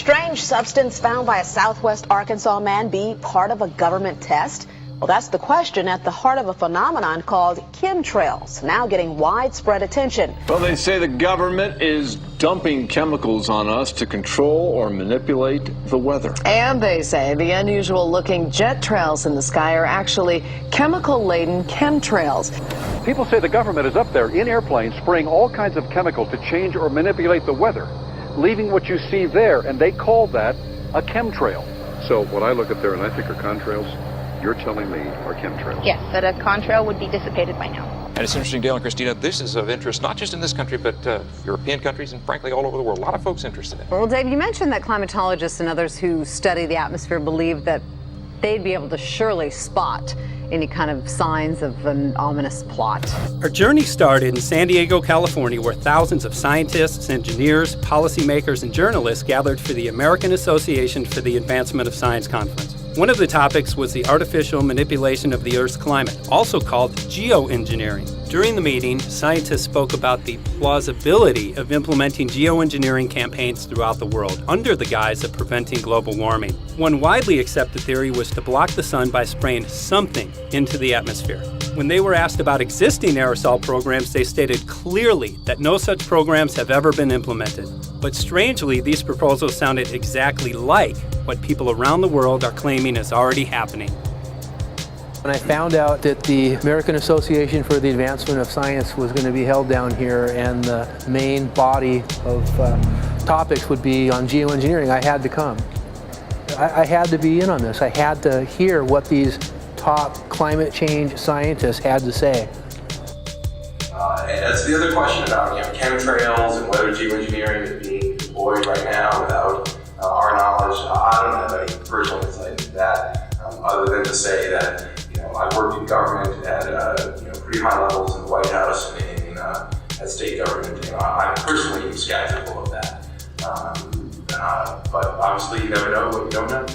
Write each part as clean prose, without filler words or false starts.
strange substance found by a southwest Arkansas man be part of a government test? Well, that's the question at the heart of a phenomenon called chemtrails, now getting widespread attention. Well, they say the government is dumping chemicals on us to control or manipulate the weather. And they say the unusual-looking jet trails in the sky are actually chemical-laden chemtrails. People say the government is up there in airplanes spraying all kinds of chemicals to change or manipulate the weather, leaving what you see there, and they call that a chemtrail. So what I look at there and I think are contrails, you're telling me are chemtrails? Yes, that a contrail would be dissipated by now. And it's interesting, Dale and Christina, this is of interest not just in this country, but European countries and frankly all over the world. A lot of folks interested in it. Well, Dave, you mentioned that climatologists and others who study the atmosphere believe that they'd be able to surely spot any kind of signs of an ominous plot. Our journey started in San Diego, California, where thousands of scientists, engineers, policymakers, and journalists gathered for the American Association for the Advancement of Science Conference. One of the topics was the artificial manipulation of the Earth's climate, also called geoengineering. During the meeting, scientists spoke about the plausibility of implementing geoengineering campaigns throughout the world under the guise of preventing global warming. One widely accepted theory was to block the sun by spraying something into the atmosphere. When they were asked about existing aerosol programs, they stated clearly that no such programs have ever been implemented. But strangely, these proposals sounded exactly like what people around the world are claiming is already happening. When I found out that the American Association for the Advancement of Science was going to be held down here and the main body of topics would be on geoengineering, I had to come. I had to be in on this. I had to hear what these top climate change scientists had to say. And that's the other question about chemtrails and whether geoengineering is being deployed right now without our knowledge. I don't have any personal insight into that, other than to say that I've worked in government at pretty high levels in the White House and at state government. I'm personally skeptical of that. But obviously, you never know what you don't know.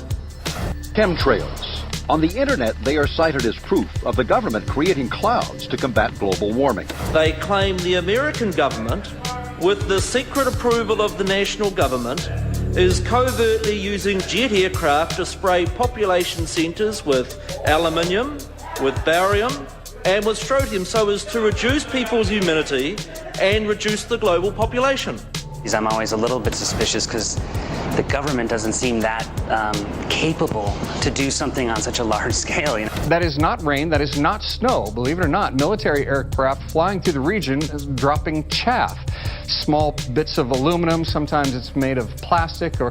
Chemtrails. On the internet, they are cited as proof of the government creating clouds to combat global warming. They claim the American government, with the secret approval of the national government, is covertly using jet aircraft to spray population centres with aluminium, with barium, and with strontium so as to reduce people's immunity and reduce the global population. I'm always a little bit suspicious because the government doesn't seem that capable to do something on such a large scale. That is not rain, that is not snow. Believe it or not, military aircraft flying through the region is dropping chaff. Small bits of aluminum, sometimes it's made of plastic or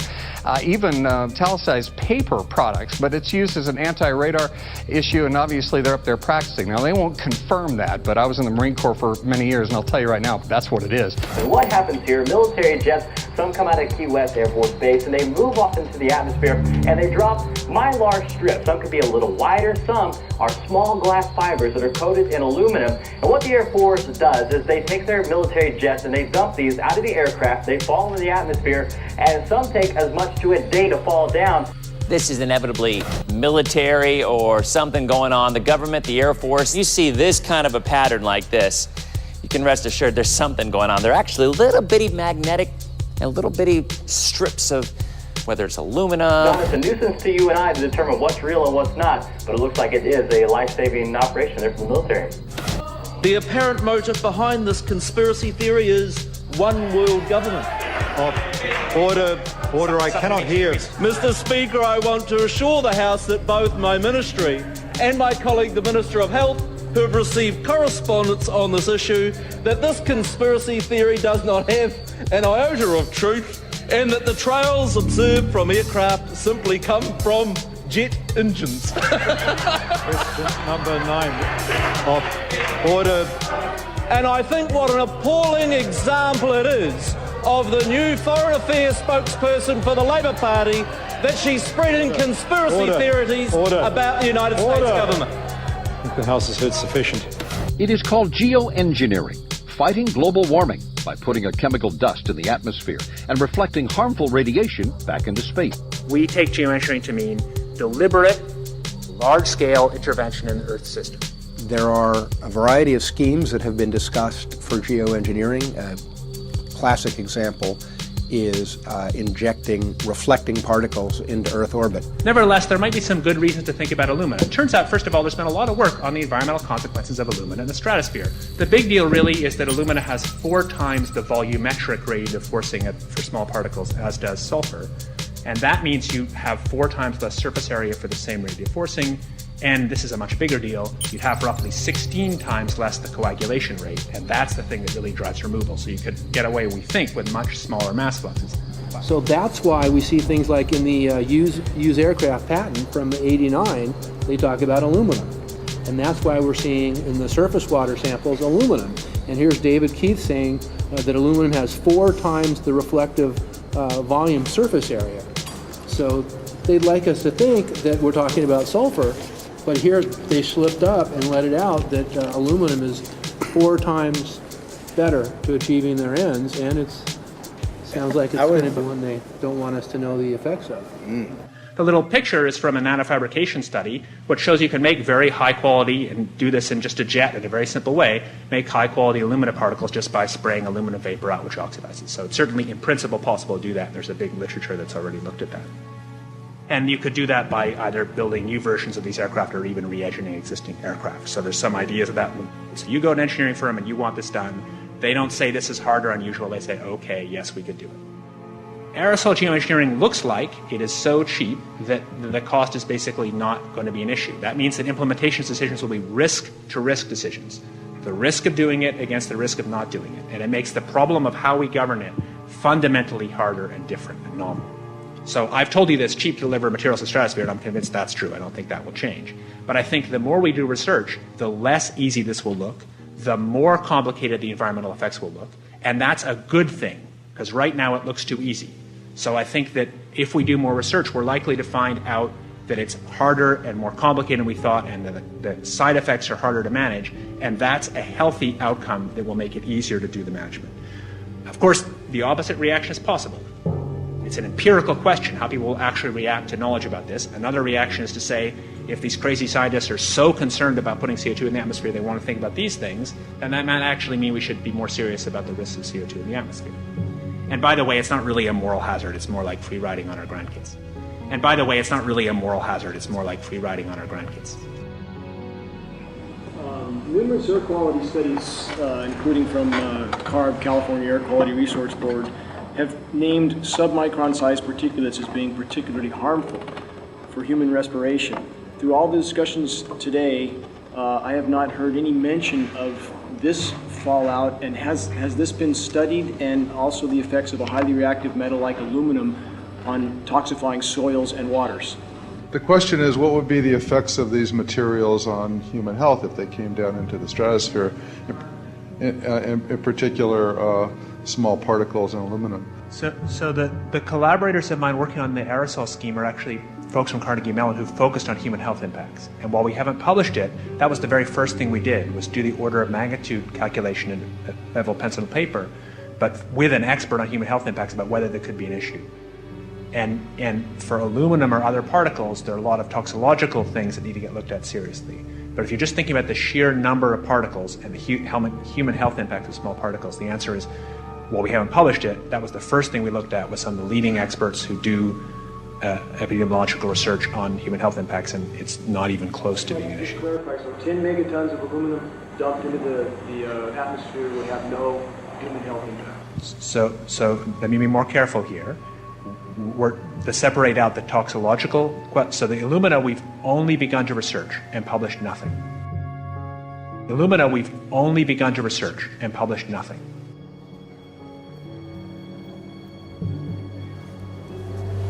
even italicized paper products, but it's used as an anti-radar issue, and obviously they're up there practicing. Now, they won't confirm that, but I was in the Marine Corps for many years, and I'll tell you right now, that's what it is. And what happens here, military jets, some come out of Key West Air Force Base, and they move off into the atmosphere, and they drop mylar strips. Some could be a little wider, some are small glass fibers that are coated in aluminum. And what the Air Force does is they take their military jets and they dump these out of the aircraft, they fall into the atmosphere, and some take as much to a day to fall down. This is inevitably military or something going on. The government, the Air Force, you see this kind of a pattern like this, you can rest assured there's something going on. They're actually little bitty magnetic and little bitty strips of, whether it's aluminum. No, it's a nuisance to you and I to determine what's real and what's not, but it looks like it is a life-saving operation there from the military. The apparent motive behind this conspiracy theory is one world government. Order, I cannot hear. Mr. Speaker, I want to assure the House that both my ministry and my colleague, the Minister of Health, who have received correspondence on this issue, that this conspiracy theory does not have an iota of truth, and that the trails observed from aircraft simply come from jet engines. Question number 9. Order. And I think what an appalling example it is of the new Foreign Affairs spokesperson for the Labour Party that she's spreading conspiracy theories about the United States government. I think the House has heard sufficient. It is called geoengineering, fighting global warming by putting a chemical dust in the atmosphere and reflecting harmful radiation back into space. We take geoengineering to mean deliberate, large-scale intervention in the Earth system. There are a variety of schemes that have been discussed for geoengineering. A classic example is injecting reflecting particles into Earth orbit. Nevertheless, there might be some good reasons to think about alumina. It turns out, first of all, there's been a lot of work on the environmental consequences of alumina in the stratosphere. The big deal really is that alumina has 4 times the volumetric rate of forcing for small particles as does sulfur. And that means you have 4 times less surface area for the same rate of forcing. And this is a much bigger deal. You'd have roughly 16 times less the coagulation rate. And that's the thing that really drives removal. So you could get away, we think, with much smaller mass fluxes. So that's why we see things like in the use aircraft patent from '89, they talk about aluminum. And that's why we're seeing in the surface water samples aluminum. And here's David Keith saying that aluminum has 4 times the reflective volume surface area. So they'd like us to think that we're talking about sulfur, but here they slipped up and let it out that aluminum is 4 times better to achieving their ends, and it sounds like it's going to be one they don't want us to know the effects of. The little picture is from a nanofabrication study, which shows you can make very high quality, and do this in just a jet in a very simple way, make high quality alumina particles just by spraying aluminum vapor out, which oxidizes. So it's certainly in principle possible to do that. There's a big literature that's already looked at that. And you could do that by either building new versions of these aircraft or even re-engineering existing aircraft. So there's some ideas of that. So you go to an engineering firm and you want this done. They don't say this is hard or unusual. They say, okay, yes, we could do it. Aerosol geoengineering looks like it is so cheap that the cost is basically not going to be an issue. That means that implementation decisions will be risk-to-risk decisions. The risk of doing it against the risk of not doing it. And it makes the problem of how we govern it fundamentally harder and different and novel. So I've told you that it's cheap to deliver materials to the stratosphere, and I'm convinced that's true. I don't think that will change. But I think the more we do research, the less easy this will look, the more complicated the environmental effects will look. And that's a good thing, because right now it looks too easy. So I think that if we do more research, we're likely to find out that it's harder and more complicated than we thought, and that the side effects are harder to manage. And that's a healthy outcome that will make it easier to do the management. Of course, the opposite reaction is possible. It's an empirical question, how people will actually react to knowledge about this. Another reaction is to say, if these crazy scientists are so concerned about putting CO2 in the atmosphere, they want to think about these things, then that might actually mean we should be more serious about the risks of CO2 in the atmosphere. And by the way, it's not really a moral hazard, it's more like free riding on our grandkids. And by the way, it's not really a moral hazard, it's more like free riding on our grandkids. Numerous air quality studies, including from CARB, California Air Quality Resource Board, have named submicron-sized particulates as being particularly harmful for human respiration. Through all the discussions today, I have not heard any mention of this fallout, and has this been studied, and also the effects of a highly reactive metal like aluminum on toxifying soils and waters? The question is, what would be the effects of these materials on human health if they came down into the stratosphere, in particular small particles and aluminum? So the collaborators of mine working on the aerosol scheme are actually folks from Carnegie Mellon who focused on human health impacts. And while we haven't published it, that was the very first thing we did, was do the order of magnitude calculation in level pencil and paper, but with an expert on human health impacts about whether there could be an issue. And for aluminum or other particles, there are a lot of toxicological things that need to get looked at seriously. But if you're just thinking about the sheer number of particles and the human health impact of small particles, the answer is, well, we haven't published it. That was the first thing we looked at with some of the leading experts who do epidemiological research on human health impacts, and it's not even close to being an issue. Clarify, so 10 megatons of aluminum dumped into the atmosphere would have no human health impact. So let me be more careful here. To separate out the toxicological, so the alumina we've only begun to research and published nothing. Alumina we've only begun to research and published nothing.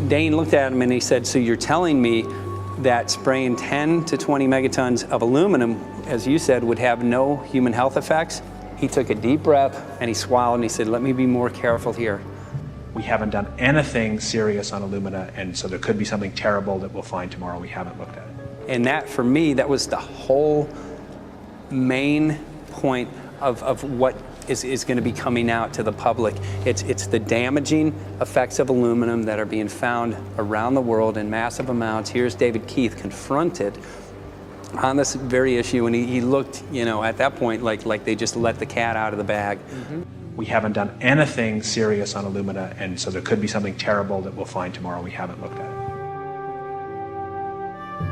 Dane looked at him and he said, so you're telling me that spraying 10 to 20 megatons of aluminum, as you said, would have no human health effects? He took a deep breath and he swallowed and he said, let me be more careful here. We haven't done anything serious on alumina, and so there could be something terrible that we'll find tomorrow we haven't looked at it. And that, for me, that was the whole main point of what is going to be coming out to the public. It's the damaging effects of aluminum that are being found around the world in massive amounts. Here's David Keith confronted on this very issue, and he looked, at that point like they just let the cat out of the bag. Mm-hmm. we haven't done anything serious on Illumina, and so there could be something terrible that we'll find tomorrow. We haven't looked at it.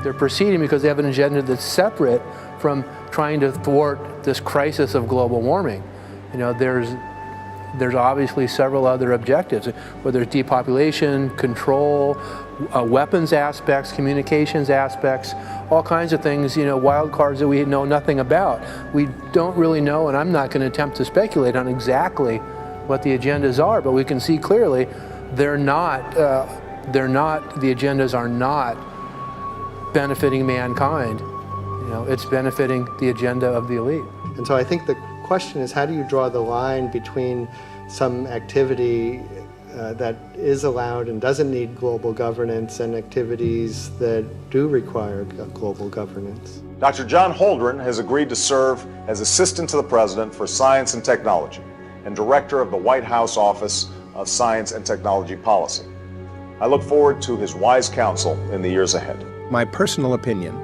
They're proceeding because they have an agenda that's separate from trying to thwart this crisis of global warming. You know, there's obviously several other objectives, whether it's depopulation, control, weapons aspects, communications aspects, all kinds of things, you know, wild cards that we know nothing about. We don't really know, and I'm not going to attempt to speculate on exactly what the agendas are, but we can see clearly the agendas are not benefiting mankind. You know, it's benefiting the agenda of the elite. And so I think the question is, how do you draw the line between some activity that is allowed and doesn't need global governance and activities that do require global governance? Dr. John Holdren has agreed to serve as Assistant to the President for Science and Technology and Director of the White House Office of Science and Technology Policy. I look forward to his wise counsel in the years ahead. My personal opinion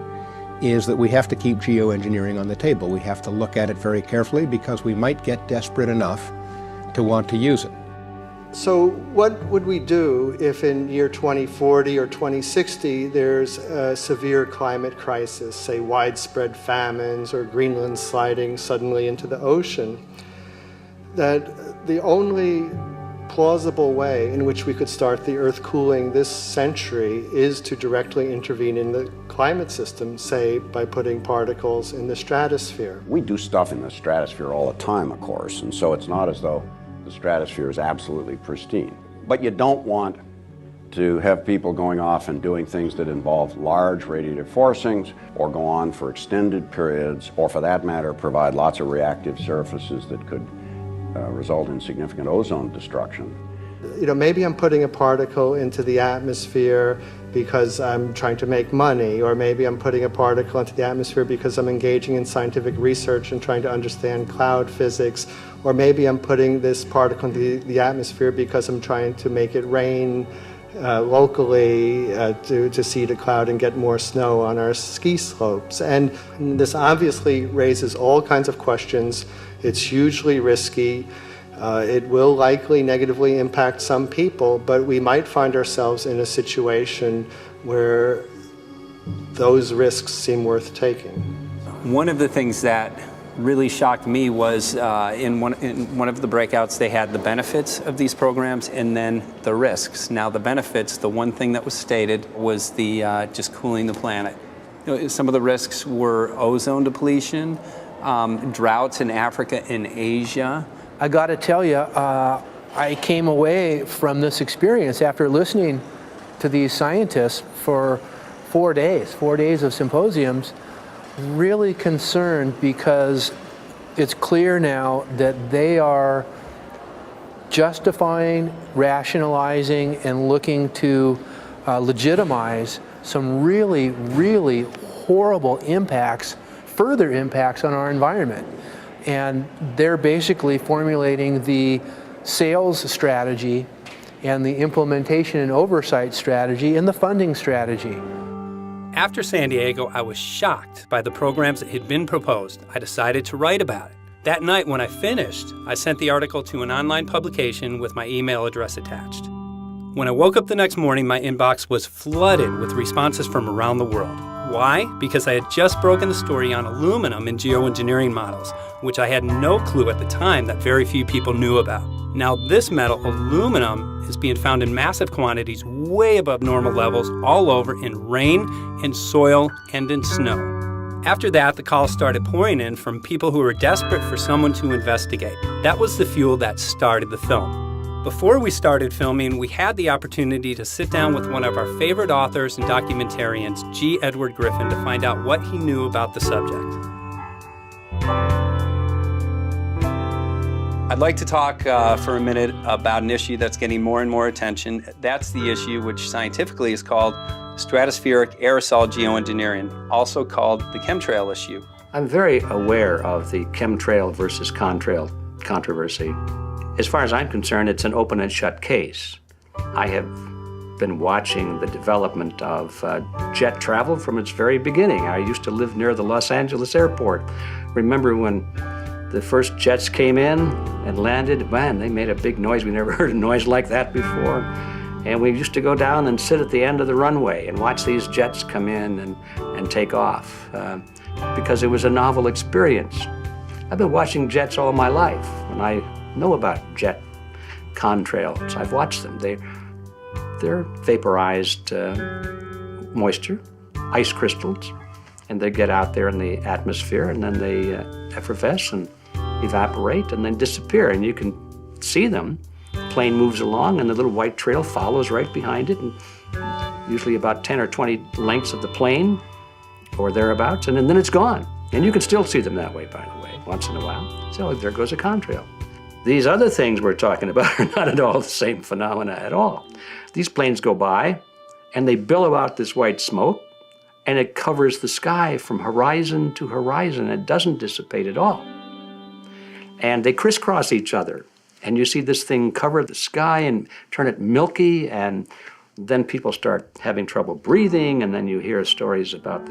is that we have to keep geoengineering on the table. We have to look at it very carefully because we might get desperate enough to want to use it. So what would we do if in year 2040 or 2060 there's a severe climate crisis, say widespread famines or Greenland sliding suddenly into the ocean? That the only plausible way in which we could start the Earth cooling this century is to directly intervene in the climate system, say by putting particles in the stratosphere. We do stuff in the stratosphere all the time, of course, and so it's not as though the stratosphere is absolutely pristine. But you don't want to have people going off and doing things that involve large radiative forcings or go on for extended periods, or for that matter provide lots of reactive surfaces that could result in significant ozone destruction. You know, maybe I'm putting a particle into the atmosphere because I'm trying to make money, or maybe I'm putting a particle into the atmosphere because I'm engaging in scientific research and trying to understand cloud physics, or maybe I'm putting this particle into the atmosphere because I'm trying to make it rain locally to seed a cloud and get more snow on our ski slopes. And this obviously raises all kinds of questions. It's hugely risky. It will likely negatively impact some people, but we might find ourselves in a situation where those risks seem worth taking. One of the things that really shocked me was in one of the breakouts they had the benefits of these programs and then the risks. Now the benefits, the one thing that was stated was the just cooling the planet. You know, some of the risks were ozone depletion, droughts in Africa and Asia. I got to tell you, I came away from this experience after listening to these scientists for 4 days of symposiums, really concerned, because it's clear now that they are justifying, rationalizing, and looking to legitimize some really, really horrible impacts, further impacts on our environment. And they're basically formulating the sales strategy and the implementation and oversight strategy and the funding strategy. After San Diego, I was shocked by the programs that had been proposed. I decided to write about it. That night when I finished, I sent the article to an online publication with my email address attached. When I woke up the next morning, my inbox was flooded with responses from around the world. Why? Because I had just broken the story on aluminum in geoengineering models, which I had no clue at the time that very few people knew about. Now this metal, aluminum, is being found in massive quantities way above normal levels all over in rain, in soil, and in snow. After that, the calls started pouring in from people who were desperate for someone to investigate. That was the fuel that started the film. Before we started filming, we had the opportunity to sit down with one of our favorite authors and documentarians, G. Edward Griffin, to find out what he knew about the subject. I'd like to talk for a minute about an issue that's getting more and more attention. That's the issue which scientifically is called stratospheric aerosol geoengineering, also called the chemtrail issue. I'm very aware of the chemtrail versus contrail controversy. As far as I'm concerned, it's an open and shut case. I have been watching the development of jet travel from its very beginning. I used to live near the Los Angeles airport. Remember when The first jets came in and landed. Man, they made a big noise. We never heard a noise like that before. And we used to go down and sit at the end of the runway and watch these jets come in and take off because it was a novel experience. I've been watching jets all my life, and I know about jet contrails. I've watched them. They're vaporized moisture, ice crystals, and they get out there in the atmosphere, and then they effervesce and evaporate and then disappear, and you can see them. Plane moves along, and the little white trail follows right behind it, and usually about 10 or 20 lengths of the plane or thereabouts, and then it's gone. And you can still see them that way, by the way, once in a while. So there goes a contrail. These other things we're talking about are not at all the same phenomena at all. These planes go by, and they billow out this white smoke, and it covers the sky from horizon to horizon. It doesn't dissipate at all. And they crisscross each other. And you see this thing cover the sky and turn it milky, and then people start having trouble breathing, and then you hear stories about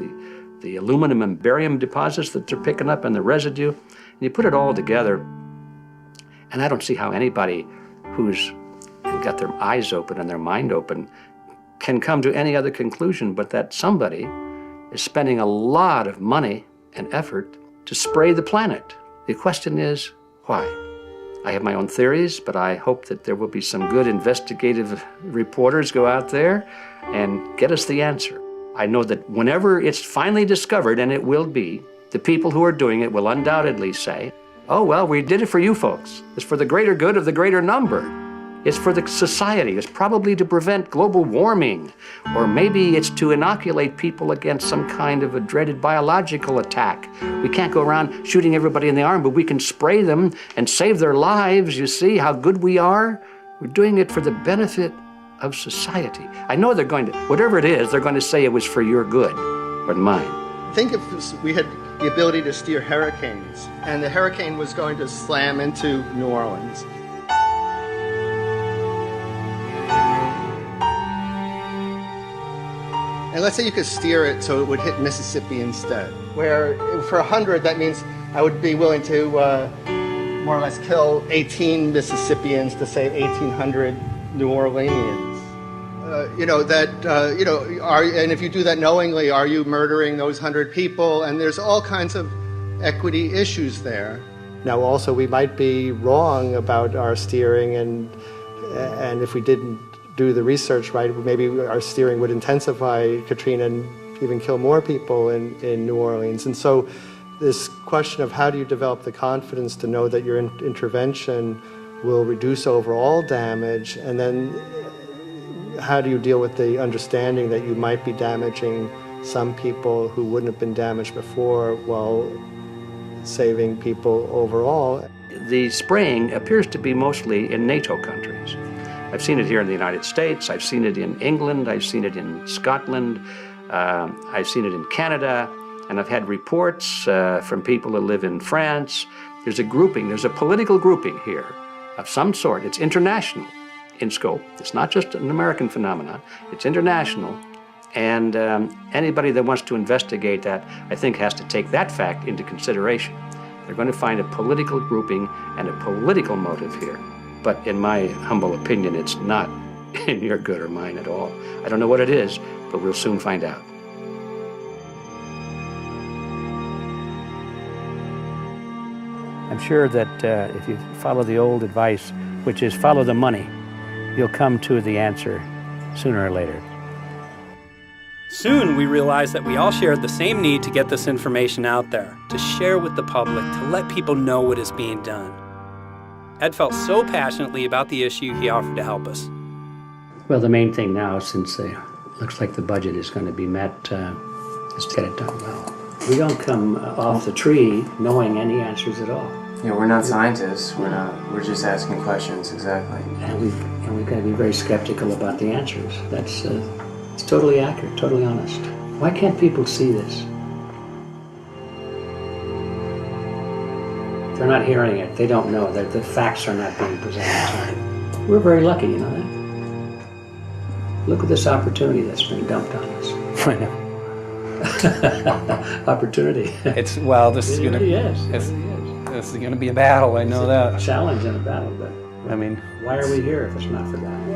the aluminum and barium deposits that they're picking up and the residue. And you put it all together, and I don't see how anybody who's got their eyes open and their mind open can come to any other conclusion but that somebody is spending a lot of money and effort to spray the planet. The question is, why? I have my own theories, but I hope that there will be some good investigative reporters go out there and get us the answer. I know that whenever it's finally discovered, and it will be, the people who are doing it will undoubtedly say, oh, well, we did it for you folks. It's for the greater good of the greater number. It's for the society. It's probably to prevent global warming, or maybe it's to inoculate people against some kind of a dreaded biological attack. We can't go around shooting everybody in the arm, but we can spray them and save their lives. You see how good we are? We're doing it for the benefit of society. I know they're going to, whatever it is, they're going to say it was for your good, or mine. Think if we had the ability to steer hurricanes, and the hurricane was going to slam into New Orleans. And let's say you could steer it so it would hit Mississippi instead, where for 100, that means I would be willing to more or less kill 18 Mississippians to save 1,800 New Orleanians. And if you do that knowingly, are you murdering those 100 people? And there's all kinds of equity issues there. Now, also, we might be wrong about our steering, and if we didn't do the research right, maybe our steering would intensify Katrina and even kill more people in New Orleans. And so this question of how do you develop the confidence to know that your intervention will reduce overall damage, and then how do you deal with the understanding that you might be damaging some people who wouldn't have been damaged before while saving people overall? The spraying appears to be mostly in NATO countries. I've seen it here in the United States, I've seen it in England, I've seen it in Scotland, I've seen it in Canada, and I've had reports from people who live in France. There's a grouping, there's a political grouping here of some sort. It's international in scope. It's not just an American phenomenon, it's international. And anybody that wants to investigate that, I think, has to take that fact into consideration. They're going to find a political grouping and a political motive here. But in my humble opinion, it's not in your good or mine at all. I don't know what it is, but we'll soon find out. I'm sure that if you follow the old advice, which is follow the money, you'll come to the answer sooner or later. Soon we realized that we all shared the same need to get this information out there, to share with the public, to let people know what is being done. Ed felt so passionately about the issue, he offered to help us. Well, the main thing now, since it looks like the budget is going to be met, is to get it done well. We don't come off the tree knowing any answers at all. Yeah, we're not scientists. We're just asking questions, exactly. And we've got to be very skeptical about the answers. That's it's totally accurate, totally honest. Why can't people see this? They're not hearing it. They don't know that the facts are not being presented. We're very lucky, you know that? Look at this opportunity that's being dumped on us. I know. Opportunity. This is going to. Yes. This is going to be a battle, I know that. A challenge and a battle, but I mean, why are we here if it's not for that?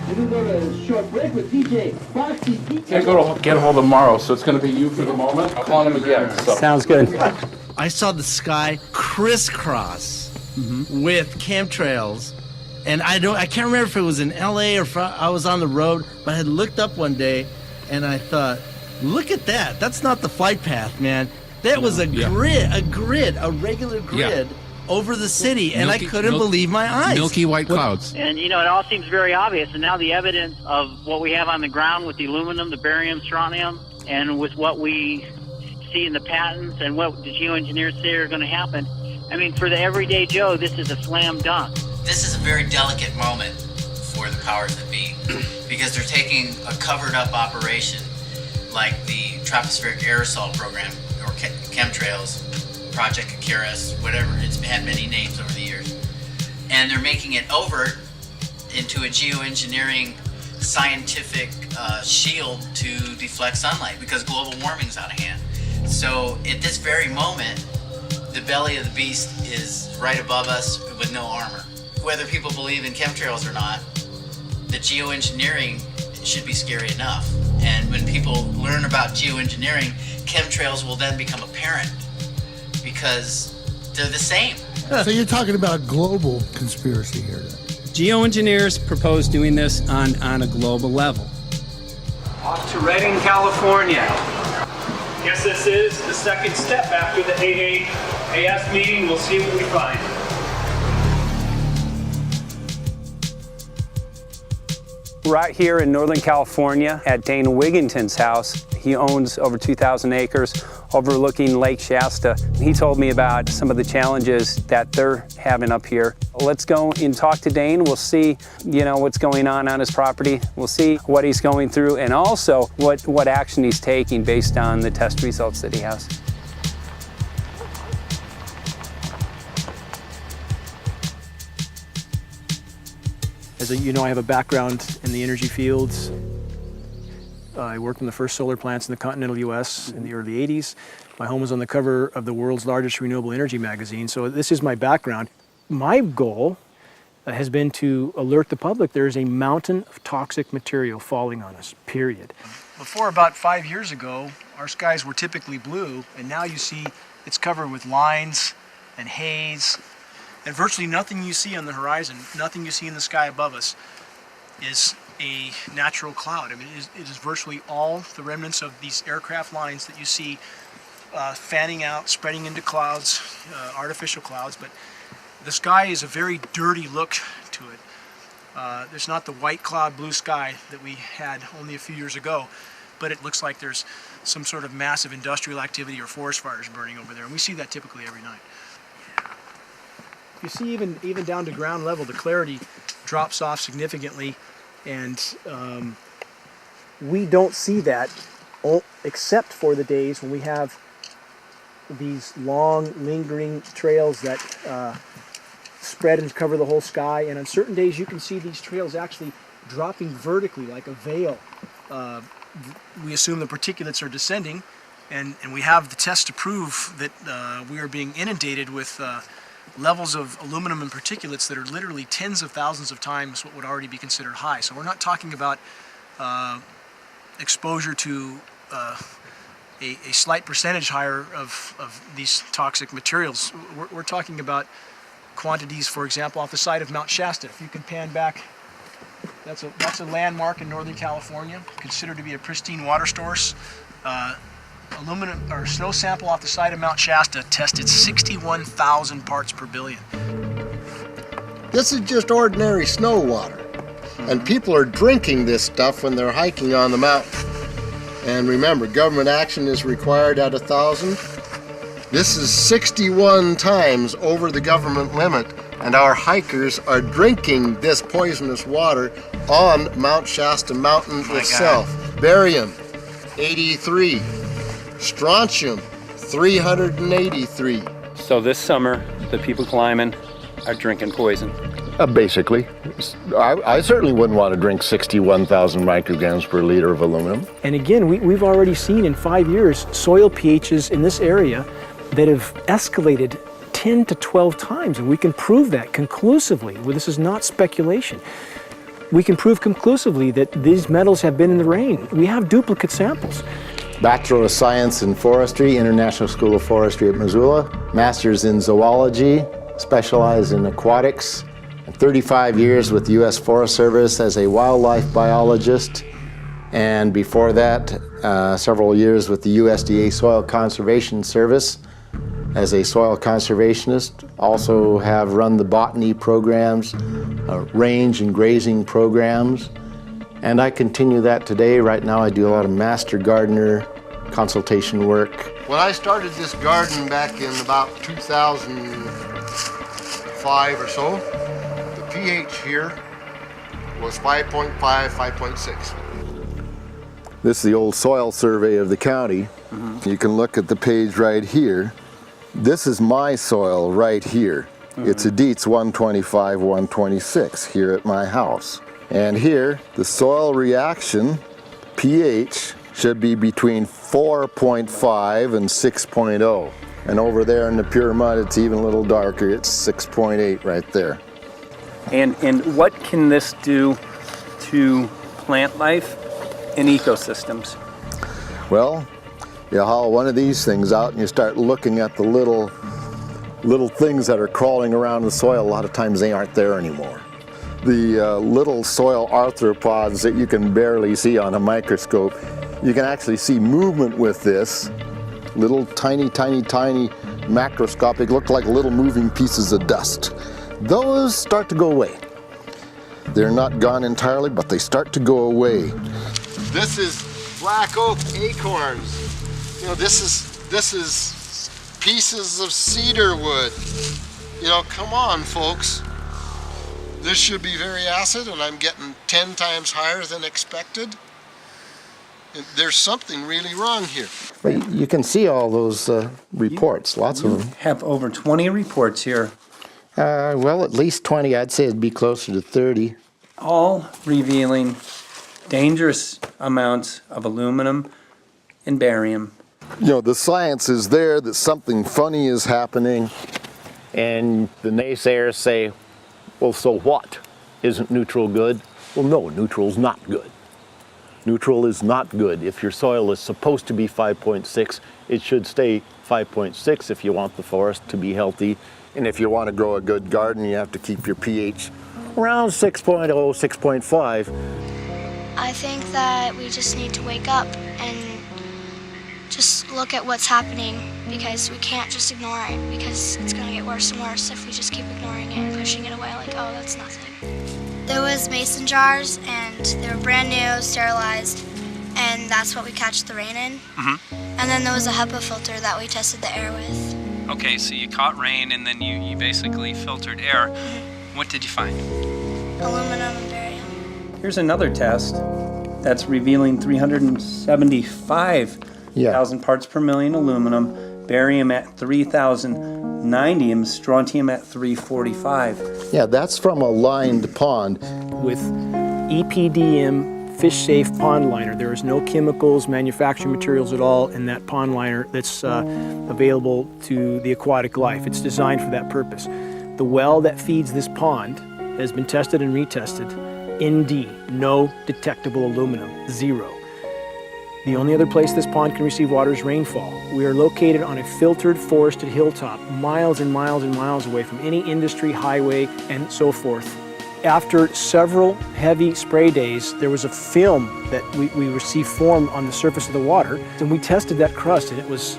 We're going to go to a short break with DJ Foxy. Can't go to get a hold of tomorrow, so it's going to be you for the moment. I'll call him again. So. Sounds good. I saw the sky crisscross with chemtrails, and I can't remember if it was in LA or if I was on the road, but I had looked up one day and I thought, look at that. That's not the flight path, man. That was a regular grid over the city, and I couldn't believe my eyes. Milky white clouds. And, you know, it all seems very obvious, and now the evidence of what we have on the ground with the aluminum, the barium, strontium, and with what we see in the patents and what the geoengineers say are going to happen, I mean, for the everyday Joe, this is a slam dunk. This is a very delicate moment for the powers that be, because they're taking a covered-up operation like the tropospheric aerosol program, or chemtrails, Project h.a.a.r.p, whatever, it's had many names over the years, and they're making it overt into a geoengineering scientific shield to deflect sunlight, because global warming's out of hand. So at this very moment, the belly of the beast is right above us with no armor. Whether people believe in chemtrails or not, the geoengineering should be scary enough. And when people learn about geoengineering, chemtrails will then become apparent, because they're the same. So you're talking about a global conspiracy here then? Geoengineers propose doing this on a global level. Off to Redding, California. Guess this is the second step after the h.a.a.r.p meeting. We'll see what we find. Right here in Northern California at Dane Wigington's house. He owns over 2,000 acres overlooking Lake Shasta. He told me about some of the challenges that they're having up here. Let's go and talk to Dane. We'll see, what's going on his property. We'll see what he's going through, and also what action he's taking based on the test results that he has. As you know, I have a background in the energy fields. I worked in the first solar plants in the continental U.S. in the early 80s. My home was on the cover of the world's largest renewable energy magazine, so this is my background. My goal has been to alert the public there is a mountain of toxic material falling on us, period. Before about 5 years ago, our skies were typically blue, and now you see it's covered with lines and haze, and virtually nothing you see on the horizon, nothing you see in the sky above us is a natural cloud. I mean, it is virtually all the remnants of these aircraft lines that you see fanning out, spreading into clouds, artificial clouds, but the sky is a very dirty look to it. There's not the white cloud blue sky that we had only a few years ago, but it looks like there's some sort of massive industrial activity or forest fires burning over there, and we see that typically every night. You see even down to ground level, the clarity drops off significantly, and we don't see that except for the days when we have these long lingering trails that spread and cover the whole sky, and on certain days you can see these trails actually dropping vertically like a veil. We assume the particulates are descending, and we have the tests to prove that we are being inundated with levels of aluminum and particulates that are literally tens of thousands of times what would already be considered high. So we're not talking about exposure to a slight percentage higher of these toxic materials. We're talking about quantities, for example, off the side of Mount Shasta. If you can pan back, that's a landmark in Northern California, considered to be a pristine water source. Aluminum or snow sample off the side of Mount Shasta tested 61,000 parts per billion. This is just ordinary snow water, and people are drinking this stuff when they're hiking on the mountain. And remember, government action is required at 1,000. This is 61 times over the government limit, and our hikers are drinking this poisonous water on Mount Shasta Mountain itself. God. Barium, 83. Strontium, 383. So this summer, the people climbing are drinking poison. Basically. I certainly wouldn't want to drink 61,000 micrograms per liter of aluminum. And again, we've already seen in 5 years soil pHs in this area that have escalated 10 to 12 times, and we can prove that conclusively. Well, this is not speculation. We can prove conclusively that these metals have been in the rain. We have duplicate samples. Bachelor of Science in Forestry, International School of Forestry at Missoula. Master's in Zoology, specialized in aquatics. 35 years with the U.S. Forest Service as a wildlife biologist. And before that, several years with the USDA Soil Conservation Service as a soil conservationist. Also have run the botany programs, range and grazing programs. And I continue that today. Right now I do a lot of master gardener consultation work. When I started this garden back in about 2005 or so, the pH here was 5.5, 5.6. This is the old soil survey of the county. You can look at the page right here. This is my soil right here. It's a Dietz 125, 126 here at my house. And here, the soil reaction pH should be between 4.5 and 6.0. And over there in the pure mud, it's even a little darker. It's 6.8 right there. And what can this do to plant life and ecosystems? Well, you haul one of these things out and you start looking at the little things that are crawling around the soil. A lot of times they aren't there anymore. The little soil arthropods that you can barely see on a microscope, you can actually see movement with this. Little tiny macroscopic, look like little moving pieces of dust. Those start to go away. They're not gone entirely, but they start to go away. This is black oak acorns. You know, this is pieces of cedar wood. You know, come on, folks. This should be very acid, and I'm getting 10 times higher than expected. There's something really wrong here. But you can see all those reports, lots of them. Have over 20 reports here. Well, at least 20. I'd say it'd be closer to 30. All revealing dangerous amounts of aluminum and barium. You know, the science is there that something funny is happening. And the naysayers say, well, so what? Isn't neutral good? Well, no, neutral's not good. Neutral is not good. If your soil is supposed to be 5.6, it should stay 5.6 if you want the forest to be healthy. And if you want to grow a good garden, you have to keep your pH around 6.0, 6.5. I think that we just need to wake up and just look at what's happening, because we can't just ignore it, because it's going to get worse and worse if we just keep ignoring it and pushing it away like, oh, that's nothing. There was mason jars, and they were brand new, sterilized, and that's what we catch the rain in. And then there was a HEPA filter that we tested the air with. Okay, so you caught rain and then you basically filtered air. What did you find? Aluminum and barium. Here's another test that's revealing 375,000 parts per million aluminum, barium at 3,090, and strontium at 345. Yeah, that's from a lined pond. With EPDM fish-safe pond liner. There is no chemicals, manufacturing materials at all in that pond liner that's available to the aquatic life. It's designed for that purpose. The well that feeds this pond has been tested and retested. ND, no detectable aluminum, 0. The only other place this pond can receive water is rainfall. We are located on a filtered, forested hilltop, miles and miles and miles away from any industry, highway, and so forth. After several heavy spray days, there was a film that we received formed on the surface of the water, and we tested that crust, and it was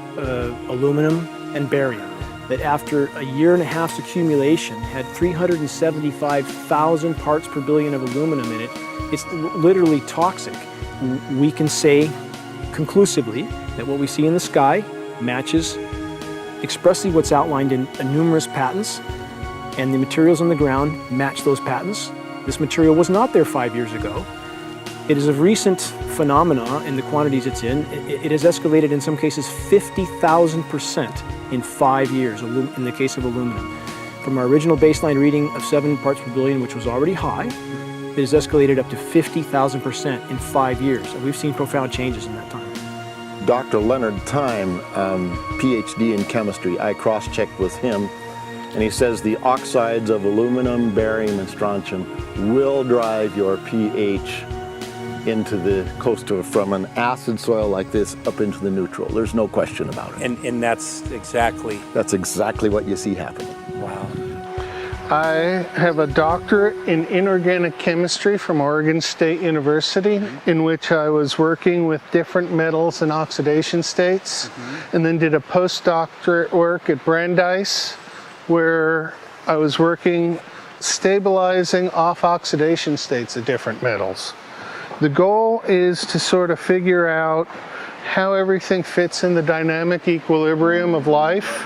aluminum and barium. That after a year and a half's accumulation had 375,000 parts per billion of aluminum in it. It's literally toxic. We can say conclusively that what we see in the sky matches expressly what's outlined in numerous patents, and the materials on the ground match those patents. This material was not there 5 years ago. It is a recent phenomena in the quantities it's in. It has escalated in some cases 50,000% in 5 years in the case of aluminum. From our original baseline reading of 7 parts per billion, which was already high, it has escalated up to 50,000% in 5 years. And we've seen profound changes in that time. Dr. Leonard Time, PhD in chemistry, I cross-checked with him And he says the oxides of aluminum, barium, and strontium will drive your pH into the from an acid soil like this up into the neutral. There's no question about it. And that's exactly what you see happening. Wow. I have a doctorate in inorganic chemistry from Oregon State University, in which I was working with different metals and oxidation states, and then did a postdoctorate work at Brandeis, where I was working stabilizing off oxidation states of different metals. The goal is to sort of figure out how everything fits in the dynamic equilibrium of life.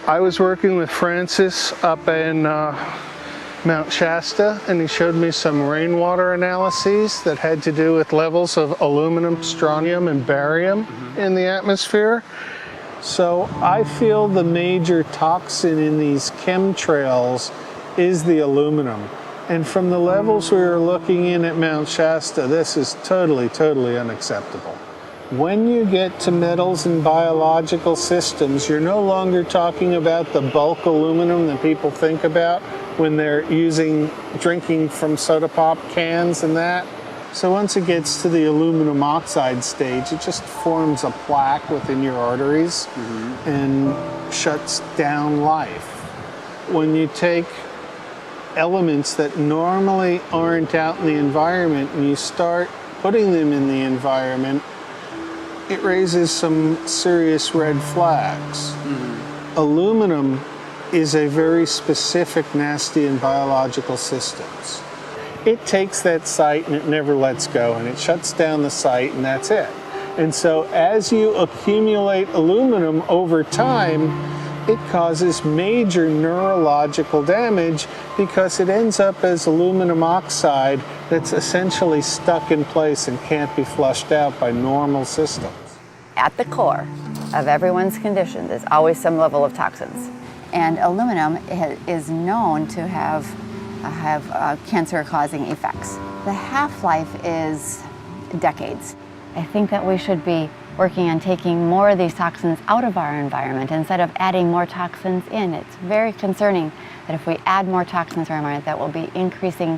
I was working with Francis up in Mount Shasta, and he showed me some rainwater analyses that had to do with levels of aluminum, strontium, and barium in the atmosphere. So I feel the major toxin in these chemtrails is the aluminum. And from the levels we were looking in at Mount Shasta, this is totally, totally unacceptable. When you get to metals and biological systems, you're no longer talking about the bulk aluminum that people think about when they're drinking from soda pop cans and that. So once it gets to the aluminum oxide stage, it just forms a plaque within your arteries and shuts down life. When you take elements that normally aren't out in the environment and you start putting them in the environment, it raises some serious red flags. Aluminum is a very specific nasty in biological systems. It takes that site and it never lets go, and it shuts down the site, and that's it. And so as you accumulate aluminum over time, it causes major neurological damage because it ends up as aluminum oxide that's essentially stuck in place and can't be flushed out by normal systems. At the core of everyone's condition is always some level of toxins. And aluminum is known to have cancer-causing effects. The half-life is decades. I think that we should be working on taking more of these toxins out of our environment instead of adding more toxins in. It's very concerning that if we add more toxins to our environment, that will be increasing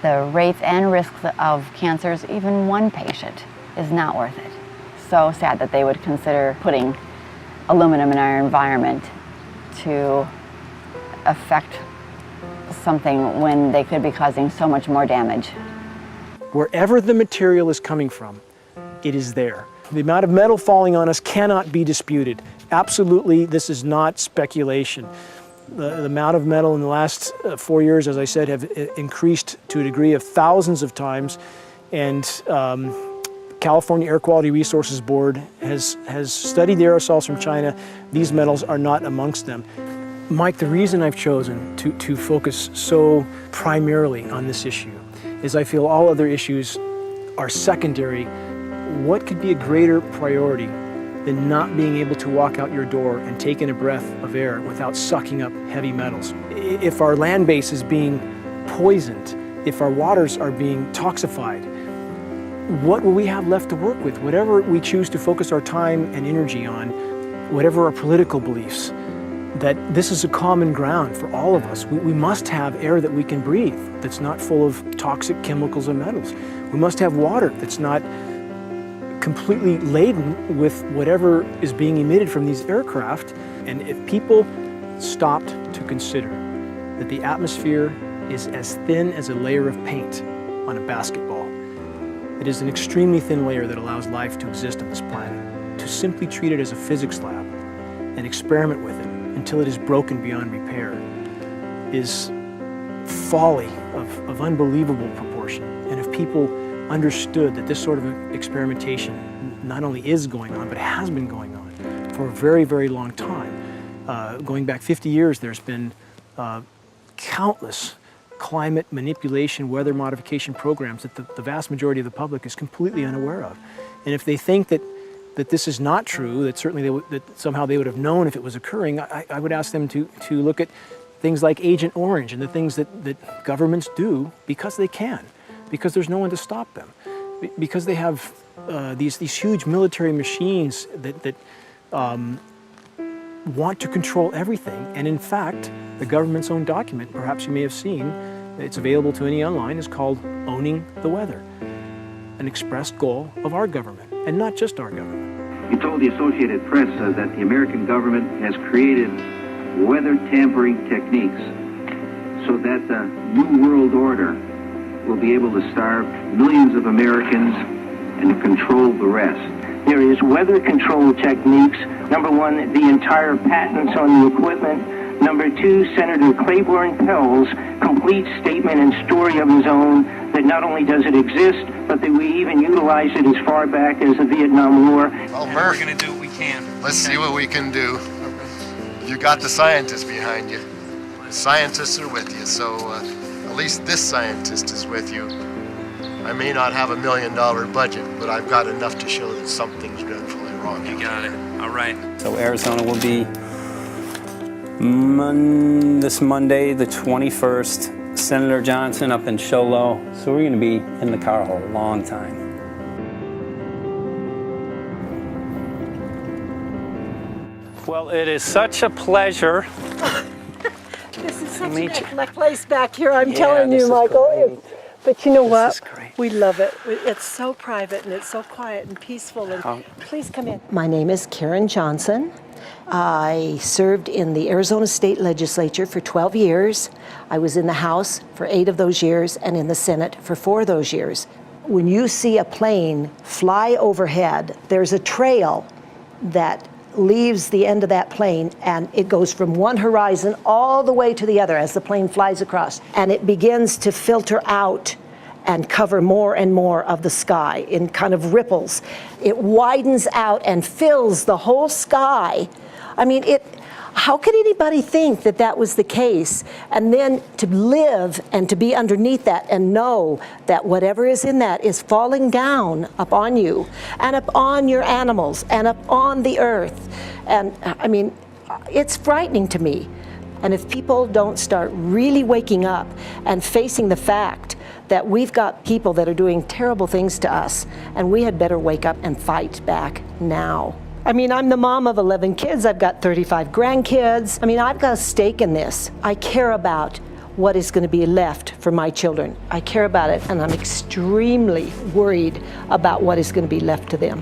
the rates and risks of cancers. Even one patient is not worth it. So sad that they would consider putting aluminum in our environment to affect something when they could be causing so much more damage. Wherever the material is coming from, it is there. The amount of metal falling on us cannot be disputed. Absolutely, this is not speculation. The amount of metal in the last 4 years, as I said, have increased to a degree of thousands of times, and California Air Quality Resources Board has studied the aerosols from China. These metals are not amongst them. Mike, the reason I've chosen to focus so primarily on this issue is I feel all other issues are secondary. What could be a greater priority than not being able to walk out your door and take in a breath of air without sucking up heavy metals? If our land base is being poisoned, if our waters are being toxified, what will we have left to work with? Whatever we choose to focus our time and energy on, whatever our political beliefs, that this is a common ground for all of us. We must have air that we can breathe, that's not full of toxic chemicals and metals. We must have water that's not completely laden with whatever is being emitted from these aircraft. And if people stopped to consider that the atmosphere is as thin as a layer of paint on a basketball, it is an extremely thin layer that allows life to exist on this planet, to simply treat it as a physics lab and experiment with it until it is broken beyond repair is folly of unbelievable proportion. And if people understood that this sort of experimentation not only is going on, but has been going on for a very, very long time. Going back 50 years, there's been countless climate manipulation, weather modification programs that the vast majority of the public is completely unaware of. And if they think that this is not true, that certainly that somehow they would have known if it was occurring, I would ask them to look at things like Agent Orange and the things that governments do because they can, because there's no one to stop them, because they have these huge military machines that want to control everything. And in fact, the government's own document, perhaps you may have seen, it's available to any online, is called Owning the Weather, an expressed goal of our government, and not just our government. He told the Associated Press that the American government has created weather tampering techniques so that the New World Order will be able to starve millions of Americans and to control the rest. There is weather control techniques. Number one, the entire patents on the equipment. Number two, Senator Claiborne Pell's complete statement and story of his own that not only does it exist, but that we even utilized it as far back as the Vietnam War. Well, Murph, We're going to do what we can. let's see what we can do. You got the scientists behind you. The scientists are with you, so at least this scientist is with you. I may not have $1 million budget, but I've got enough to show that something's dreadfully wrong. You got it. All right. So Arizona will be this Monday, the 21st. Senator Johnson up in Show Low. So we're going to be in the car a long time. Well, it is such a pleasure. This is such meet an excellent place back here, I'm Yeah, telling this you, is Michael. But you know what? is great. We love it. It's so private and it's so quiet and peaceful. And please come in. My name is Karen Johnson. I served in the Arizona State Legislature for 12 years. I was in the House for 8 of those years and in the Senate for 4 of those years. When you see a plane fly overhead, there's a trail that leaves the end of that plane, and it goes from one horizon all the way to the other as the plane flies across, and it begins to filter out and cover more and more of the sky in kind of ripples. It widens out and fills the whole sky. I mean, how could anybody think that that was the case? And then to live and to be underneath that and know that whatever is in that is falling down upon you and upon your animals and upon the earth. And I mean, it's frightening to me. And if people don't start really waking up and facing the fact that we've got people that are doing terrible things to us, and we had better wake up and fight back now. I mean, I'm the mom of 11 kids. I've got 35 grandkids. I mean, I've got a stake in this. I care about what is going to be left for my children. I care about it, and I'm extremely worried about what is going to be left to them.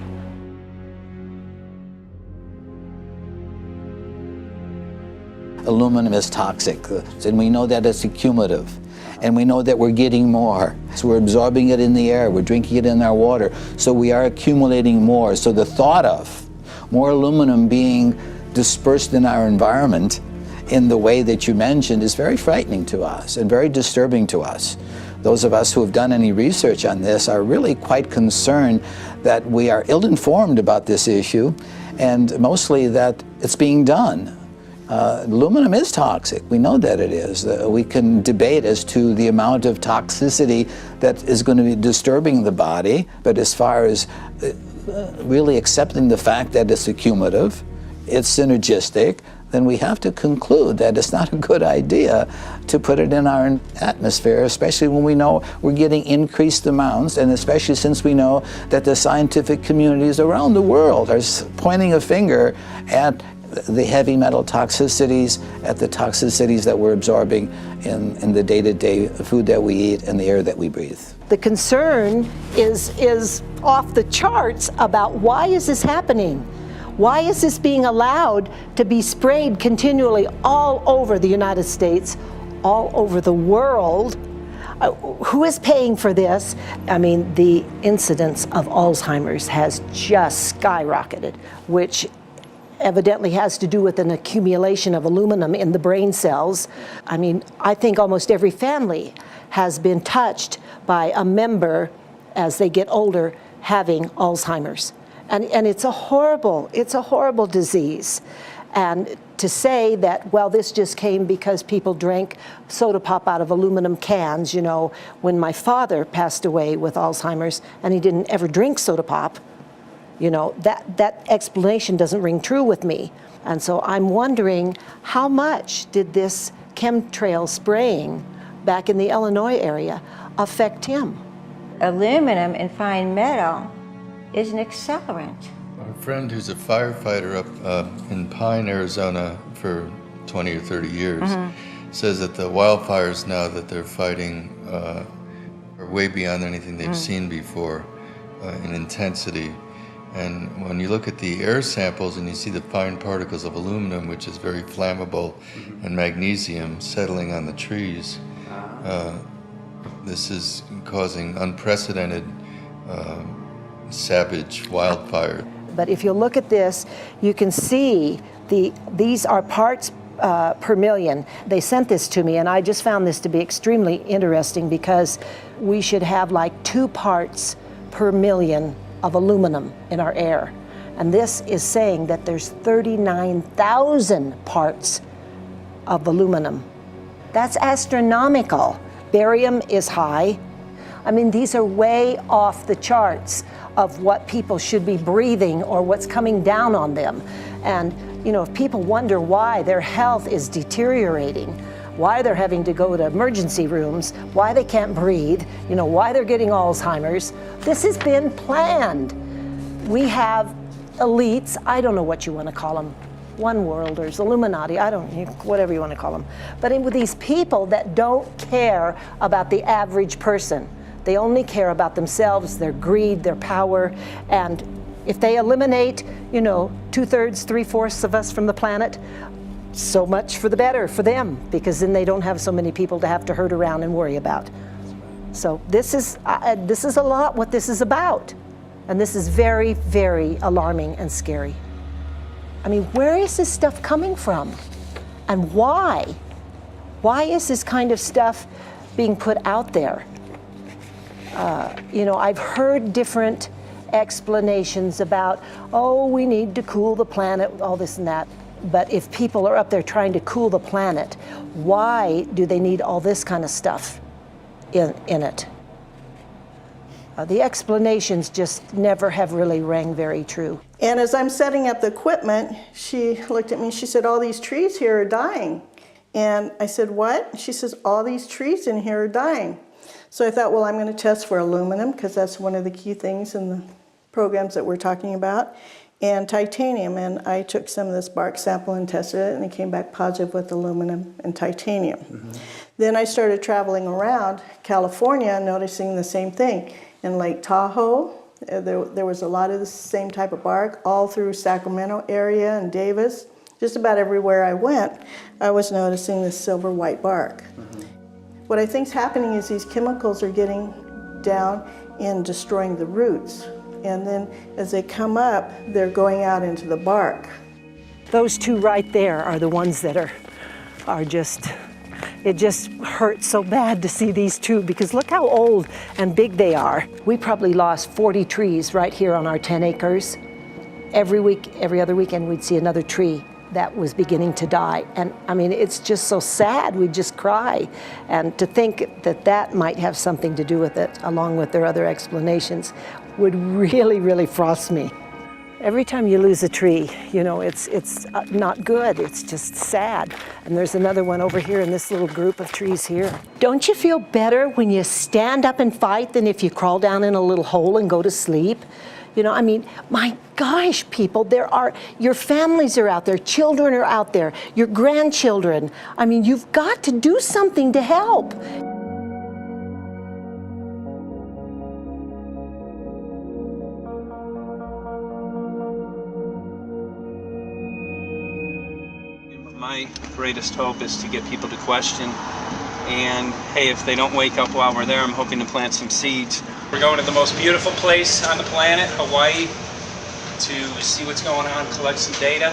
Aluminum is toxic, and we know that it's accumulative. And we know that we're getting more. So we're absorbing it in the air, we're drinking it in our water, so we are accumulating more. So the thought of more aluminum being dispersed in our environment in the way that you mentioned is very frightening to us and very disturbing to us. Those of us who have done any research on this are really quite concerned that we are ill-informed about this issue, and mostly that it's being done. Aluminum is toxic. We know that it is. We can debate as to the amount of toxicity that is going to be disturbing the body, but as far as really accepting the fact that it's accumulative, it's synergistic, then we have to conclude that it's not a good idea to put it in our atmosphere, especially when we know we're getting increased amounts, and especially since we know that the scientific communities around the world are pointing a finger at the heavy metal toxicities, at the toxicities that we're absorbing in the day-to-day food that we eat and the air that we breathe. The concern is off the charts about why is this happening? Why is this being allowed to be sprayed continually all over the United States, all over the world? Who is paying for this? I mean, the incidence of Alzheimer's has just skyrocketed, which evidently has to do with an accumulation of aluminum in the brain cells. I mean, I think almost every family has been touched by a member as they get older having Alzheimer's. And it's a horrible disease. And to say that, well, this just came because people drank soda pop out of aluminum cans, you know, when my father passed away with Alzheimer's and he didn't ever drink soda pop, you know, that explanation doesn't ring true with me. And so I'm wondering, how much did this chemtrail spraying back in the Illinois area affect him? Aluminum and fine metal is an accelerant. friend who's a firefighter up in Pine, Arizona for 20 or 30 years says that the wildfires now that they're fighting are way beyond anything they've seen before in intensity. And when you look at the air samples and you see the fine particles of aluminum, which is very flammable, and magnesium settling on the trees, this is causing unprecedented savage wildfire. But if you look at this, you can see these are parts per million. They sent this to me, and I just found this to be extremely interesting because we should have like 2 parts per million of aluminum in our air. And this is saying that there's 39,000 parts of aluminum. That's astronomical. Barium is high. I mean, these are way off the charts of what people should be breathing or what's coming down on them. And, you know, if people wonder why their health is deteriorating, why they're having to go to emergency rooms, why they can't breathe, you know, why they're getting Alzheimer's, this has been planned. We have elites, I don't know what you want to call them, one worlders, Illuminati, I don't know, whatever you want to call them. But with these people that don't care about the average person. They only care about themselves, their greed, their power, and if they eliminate, you know, 2/3, 3/4 of us from the planet, so much for the better for them, because then they don't have so many people to have to herd around and worry about. So this is a lot what this is about, and this is very, very alarming and scary. I mean, where is this stuff coming from, and why? Why is this kind of stuff being put out there? You know, I've heard different explanations about, oh, we need to cool the planet, all this and that. But if people are up there trying to cool the planet, why do they need all this kind of stuff in it? The explanations just never have really rang very true. And as I'm setting up the equipment, she looked at me, she said, all these trees here are dying. And I said, what? She says, all these trees in here are dying. So I thought, well, I'm going to test for aluminum, because that's one of the key things in the programs that we're talking about, and titanium. And I took some of this bark sample and tested it, and it came back positive with aluminum and titanium. Then I started traveling around California, noticing the same thing. In Lake Tahoe, there was a lot of the same type of bark, all through Sacramento area and Davis. Just about everywhere I went, I was noticing this silver white bark. What I think's happening is these chemicals are getting down and destroying the roots. And then as they come up, they're going out into the bark. Those 2 right there are the ones that are just, it just hurts so bad to see these 2, because look how old and big they are. We probably lost 40 trees right here on our 10 acres. Every week, every other weekend, we'd see another tree that was beginning to die. And I mean, it's just so sad, we just cry. And to think that that might have something to do with it, along with their other explanations, would really, really frost me. Every time you lose a tree, you know, it's not good, it's just sad. And there's another one over here in this little group of trees here. Don't you feel better when you stand up and fight than if you crawl down in a little hole and go to sleep? You know, I mean, my gosh, people, your families are out there, children are out there, your grandchildren. I mean, you've got to do something to help. My greatest hope is to get people to question. And hey, if they don't wake up while we're there, I'm hoping to plant some seeds. We're going to the most beautiful place on the planet, Hawaii, to see what's going on, collect some data.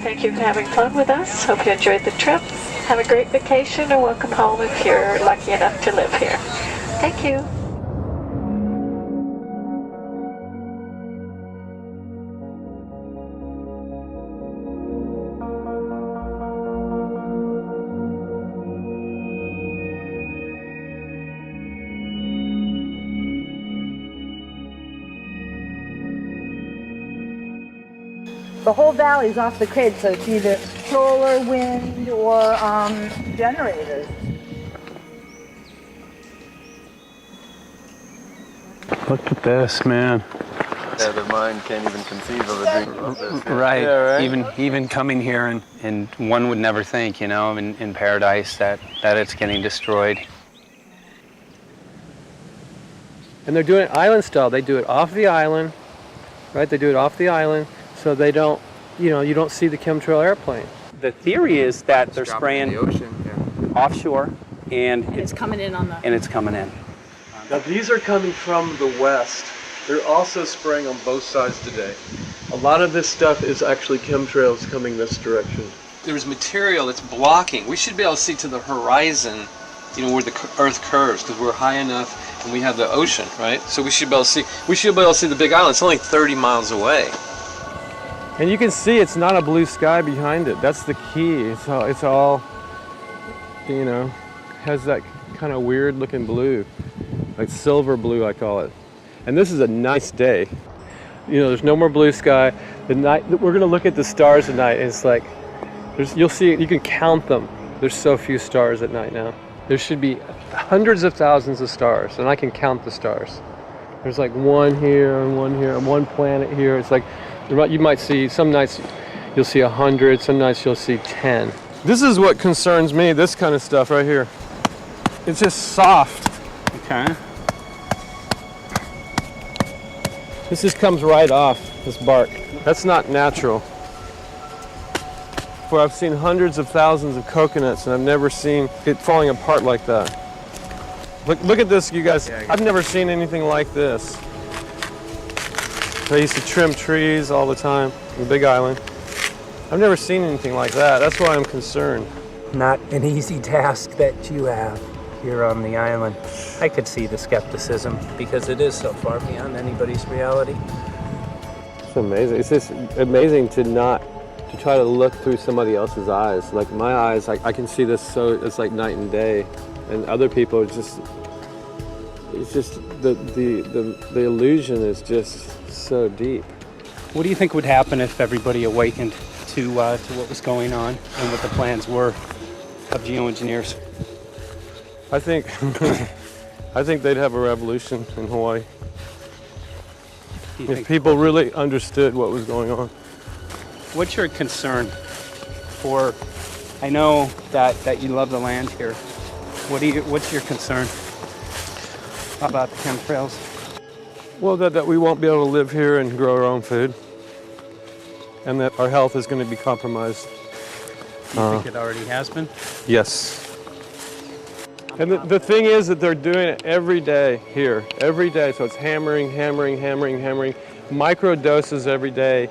Thank you for having fun with us. Hope you enjoyed the trip. Have a great vacation and welcome home if you're lucky enough to live here. Thank you. The whole valley's off the grid, so it's either solar, wind, or generators. Look at this, man. Yeah, the mind can't even conceive of a dream of this. Right. Yeah, right. Even coming here, and one would never think, you know, in paradise that it's getting destroyed. And they're doing it island style. They do it off the island, right? They do it off the island, so they don't, you know, you don't see the chemtrail airplane. The theory is that they're spraying the ocean, offshore, and it's coming in on the. And it's coming in. Now these are coming from the west. They're also spraying on both sides today. A lot of this stuff is actually chemtrails coming this direction. There's material that's blocking. We should be able to see to the horizon, you know, where the Earth curves, because we're high enough and we have the ocean, right? So we should be able to see. We should be able to see the Big Island. It's only 30 miles away. And you can see it's not a blue sky behind it. That's the key. It's all, you know, has that kind of weird looking blue, like silver blue, I call it. And this is a nice day. You know, there's no more blue sky. The night, we're gonna look at the stars at night, and it's like, you'll see, you can count them. There's so few stars at night now. There should be hundreds of thousands of stars, and I can count the stars. There's like one here and one planet here. It's like, you might see, some nights you'll see 100, some nights you'll see 10. This is what concerns me, this kind of stuff right here. It's just soft. Okay. This just comes right off, this bark. That's not natural. For I've seen hundreds of thousands of coconuts and I've never seen it falling apart like that. Look at this, you guys. I've never seen anything like this. I used to trim trees all the time on the Big Island. I've never seen anything like that. That's why I'm concerned. Not an easy task that you have here on the island. I could see the skepticism because it is so far beyond anybody's reality. It's amazing. It's just amazing to try to look through somebody else's eyes. Like my eyes, I can see this so it's like night and day, and other people it's just the illusion is just so deep. What do you think would happen if everybody awakened to what was going on and what the plans were of geoengineers? I think they'd have a revolution in Hawaii if people really understood what was going on. What's your concern for? I know that you love the land here. What's your concern about the chemtrails? Well, that we won't be able to live here and grow our own food, and that our health is going to be compromised. You think it already has been? Yes. And the thing is that they're doing it every day here, every day. So it's hammering, micro doses every day.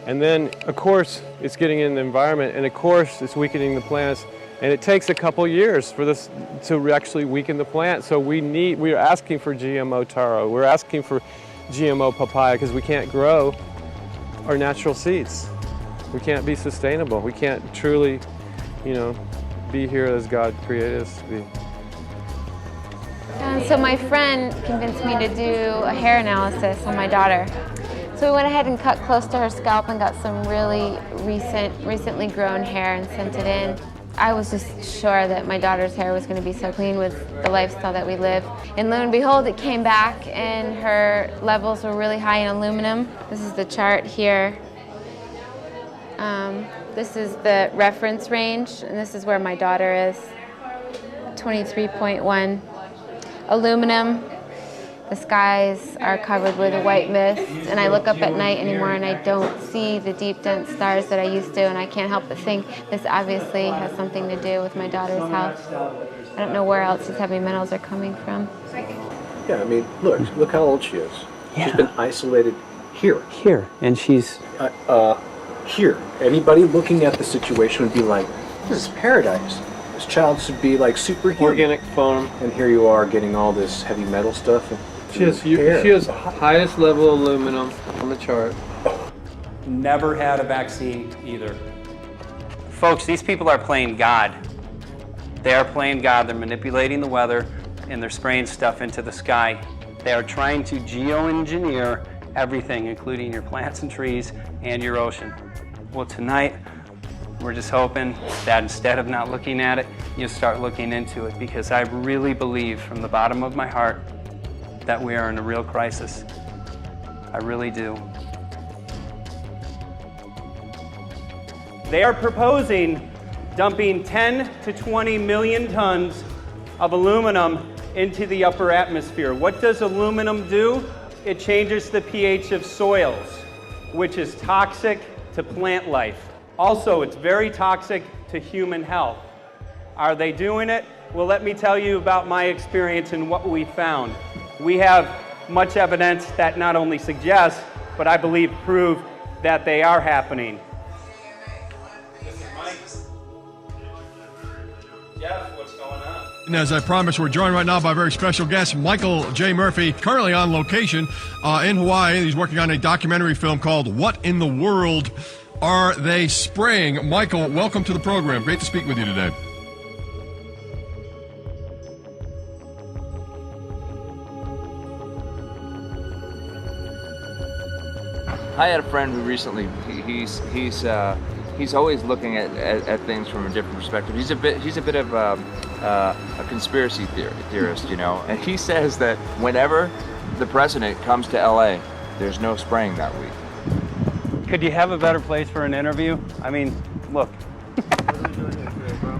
And then, of course, it's getting in the environment, and of course, it's weakening the plants. And it takes a couple years for this to actually weaken the plant. So we're asking for GMO taro. We're asking for GMO papaya because we can't grow our natural seeds. We can't be sustainable. We can't truly, you know, be here as God created us to be. So my friend convinced me to do a hair analysis on my daughter. So we went ahead and cut close to her scalp and got some really recently grown hair and sent it in. I was just sure that my daughter's hair was going to be so clean with the lifestyle that we live. And lo and behold, it came back and her levels were really high in aluminum. This is the chart here. This is the reference range, and this is where my daughter is, 23.1. Aluminum. The skies are covered with a white mist, and I look up at night anymore and I don't see the deep, dense stars that I used to, and I can't help but think this obviously has something to do with my daughter's health. I don't know where else these heavy metals are coming from. Yeah, I mean, look how old she is. Yeah. She's been isolated here. Here, and she's... Here. Anybody looking at the situation would be like, this is paradise. This child should be like superhuman. Organic farm. And here you are getting all this heavy metal stuff. She has highest level aluminum on the chart. Never had a vaccine either. Folks, these people are playing God. They are playing God. They're manipulating the weather and they're spraying stuff into the sky. They are trying to geoengineer everything, including your plants and trees and your ocean. Well, tonight, we're just hoping that instead of not looking at it, you start looking into it, because I really believe from the bottom of my heart that we are in a real crisis. I really do. They are proposing dumping 10 to 20 million tons of aluminum into the upper atmosphere. What does aluminum do? It changes the pH of soils, which is toxic to plant life. Also, it's very toxic to human health. Are they doing it? Well, let me tell you about my experience and what we found. We have much evidence that not only suggests, but I believe prove that they are happening. Jeff, what's going on? And as I promised, we're joined right now by a very special guest, Michael J. Murphy, currently on location in Hawaii. He's working on a documentary film called What in the World Are They Spraying? Michael, welcome to the program. Great to speak with you today. I had a friend who recently, he's always looking at things from a different perspective. He's a bit of a conspiracy theorist, you know, and he says that whenever the president comes to LA, there's no spraying that week. Could you have a better place for an interview? I mean, look.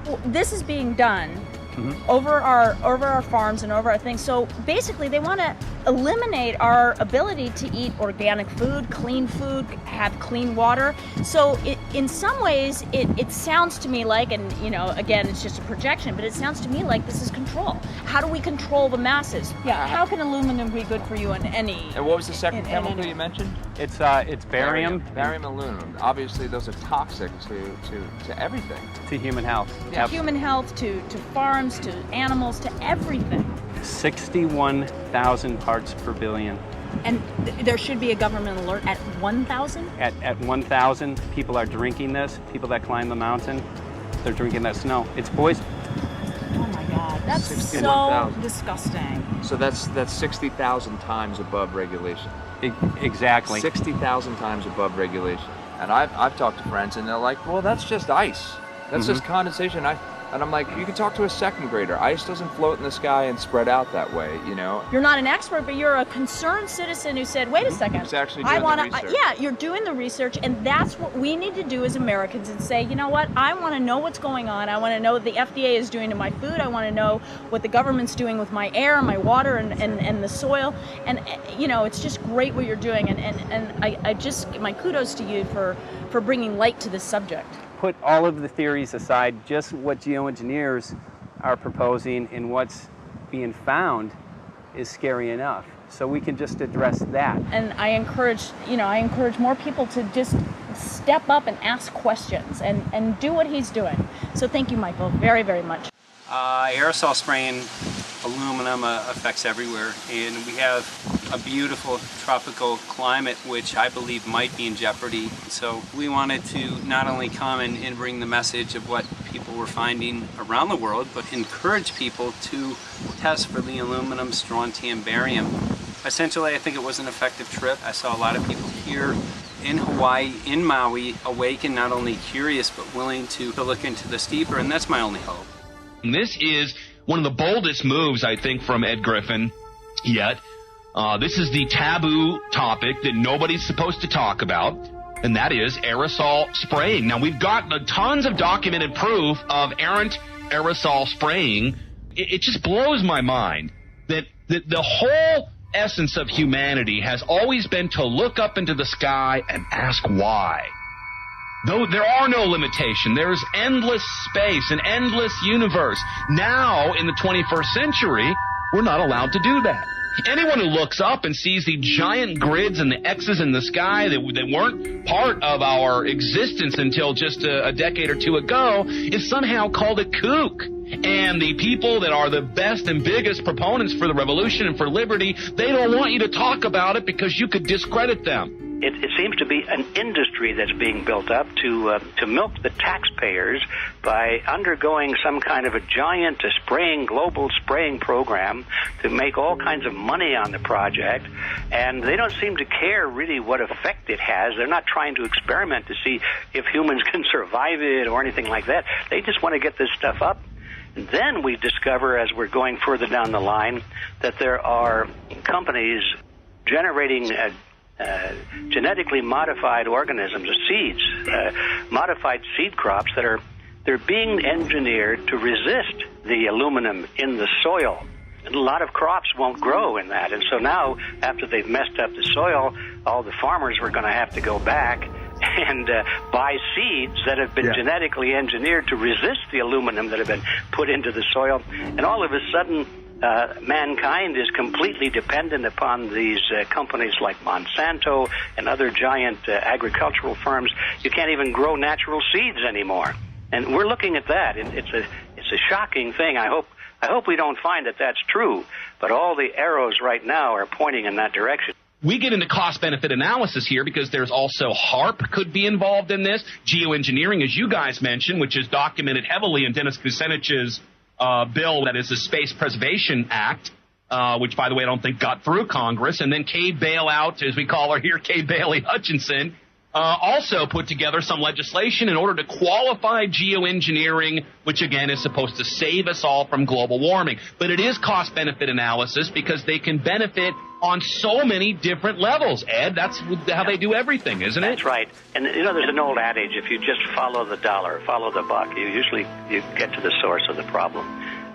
Well, this is being done over our farms and over our things. So basically, they want to eliminate our ability to eat organic food, have clean water. So in some ways, it sounds to me like, and you know, again, it's just a projection, but it sounds to me like this is control. How do we control the masses? Yeah. How can aluminum be good for you in any? And what was the second chemical you mentioned? It's barium. Barium aluminum. Obviously, those are toxic to everything. To human health. To human health, to farms, to animals, to everything. 61,000 parts per billion. And there should be a government alert at 1,000? At 1,000, people are drinking this. People that climb the mountain, they're drinking that snow. It's poison. Oh my God, that's so disgusting. So that's 60,000 times above regulation. Exactly. 60,000 times above regulation. And I've talked to friends and they're like, well, that's just ice. That's just condensation. And I'm like, you can talk to a second grader. Ice doesn't float in the sky and spread out that way, you know? You're not an expert, but you're a concerned citizen who said, wait a second. Who's actually doing the research. Yeah, you're doing the research, and that's what we need to do as Americans and say, you know what, I want to know what's going on. I want to know what the FDA is doing to my food. I want to know what the government's doing with my air, my water, and the soil. And, you know, it's just great what you're doing. And I just, my kudos to you for bringing light to this subject. Put all of the theories aside, just what geoengineers are proposing and what's being found is scary enough. So we can just address that. And I encourage more people to just step up and ask questions and do what he's doing. So thank you, Michael, very, very much. Aerosol spraying aluminum affects everywhere, and we have a beautiful tropical climate which I believe might be in jeopardy. So we wanted to not only come and bring the message of what people were finding around the world, but encourage people to test for the aluminum, strontium, barium. Essentially, I think it was an effective trip. I saw a lot of people here in Hawaii, in Maui, awake and not only curious, but willing to look into this deeper, and that's my only hope. This is one of the boldest moves, I think, from Ed Griffin yet. This is the taboo topic that nobody's supposed to talk about, and that is aerosol spraying. Now, we've got tons of documented proof of errant aerosol spraying. It just blows my mind that the whole essence of humanity has always been to look up into the sky and ask why. Though there are no limitation, there's endless space, an endless universe. Now, in the 21st century, we're not allowed to do that. Anyone who looks up and sees the giant grids and the X's in the sky that weren't part of our existence until just a decade or two ago is somehow called a kook. And the people that are the best and biggest proponents for the revolution and for liberty, they don't want you to talk about it because you could discredit them. it seems to be an industry that's being built up to milk the taxpayers by undergoing some kind of a giant global spraying program to make all kinds of money on the project. And they don't seem to care really what effect it has. They're not trying to experiment to see if humans can survive it or anything like that. They just want to get this stuff up. And then we discover, as we're going further down the line, that there are companies generating genetically modified organisms, or seeds, modified seed crops they're being engineered to resist the aluminum in the soil. And a lot of crops won't grow in that. And so now, after they've messed up the soil, all the farmers were going to have to go back and buy seeds that have been genetically engineered to resist the aluminum that have been put into the soil. And all of a sudden, mankind is completely dependent upon these companies like Monsanto and other giant agricultural firms. You can't even grow natural seeds anymore. And we're looking at that. It's a shocking thing. I hope we don't find that that's true. But all the arrows right now are pointing in that direction. We get into cost-benefit analysis here because there's also h.a.a.r.p. could be involved in this. Geoengineering, as you guys mentioned, which is documented heavily in Dennis Kucinich's bill, that is the Space Preservation Act, which, by the way, I don't think got through Congress. And then Kay Bailout, as we call her here, Kay Bailey Hutchinson, also put together some legislation in order to qualify geoengineering, which, again, is supposed to save us all from global warming. But it is cost-benefit analysis because they can benefit on so many different levels. Ed, that's how they do everything, isn't it? That's right. And, there's an old adage, if you just follow the dollar, follow the buck, you get to the source of the problem.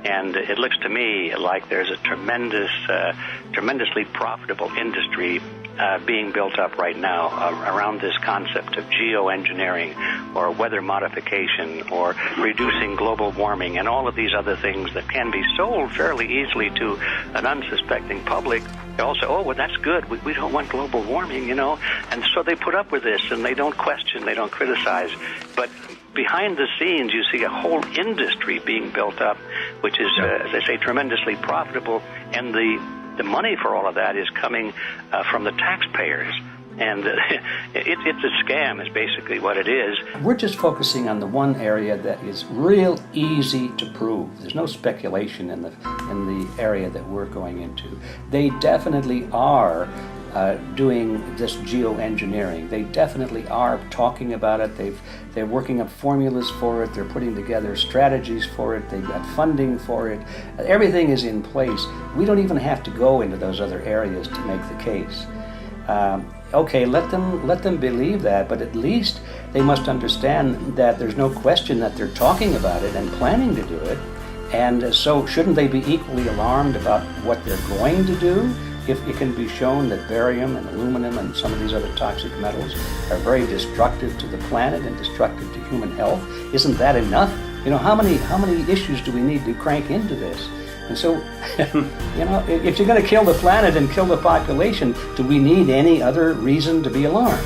And it looks to me like there's a tremendously profitable industry being built up right now around this concept of geoengineering or weather modification or reducing global warming and all of these other things that can be sold fairly easily to an unsuspecting public. They all say, oh, well, that's good. We don't want global warming, And so they put up with this, and they don't question, they don't criticize. But behind the scenes, you see a whole industry being built up, which is, as I say, tremendously profitable. And the money for all of that is coming from the taxpayers. And it's a scam is basically what it is. We're just focusing on the one area that is real easy to prove. There's no speculation in the area that we're going into. They definitely are doing this geoengineering. They definitely are talking about it. They're working up formulas for it. They're putting together strategies for it. They've got funding for it. Everything is in place. We don't even have to go into those other areas to make the case. Okay, let them believe that, but at least they must understand that there's no question that they're talking about it and planning to do it. And so shouldn't they be equally alarmed about what they're going to do if it can be shown that barium and aluminum and some of these other toxic metals are very destructive to the planet and destructive to human health? Isn't that enough? How many issues do we need to crank into this? And so, if you're going to kill the planet and kill the population, do we need any other reason to be alarmed?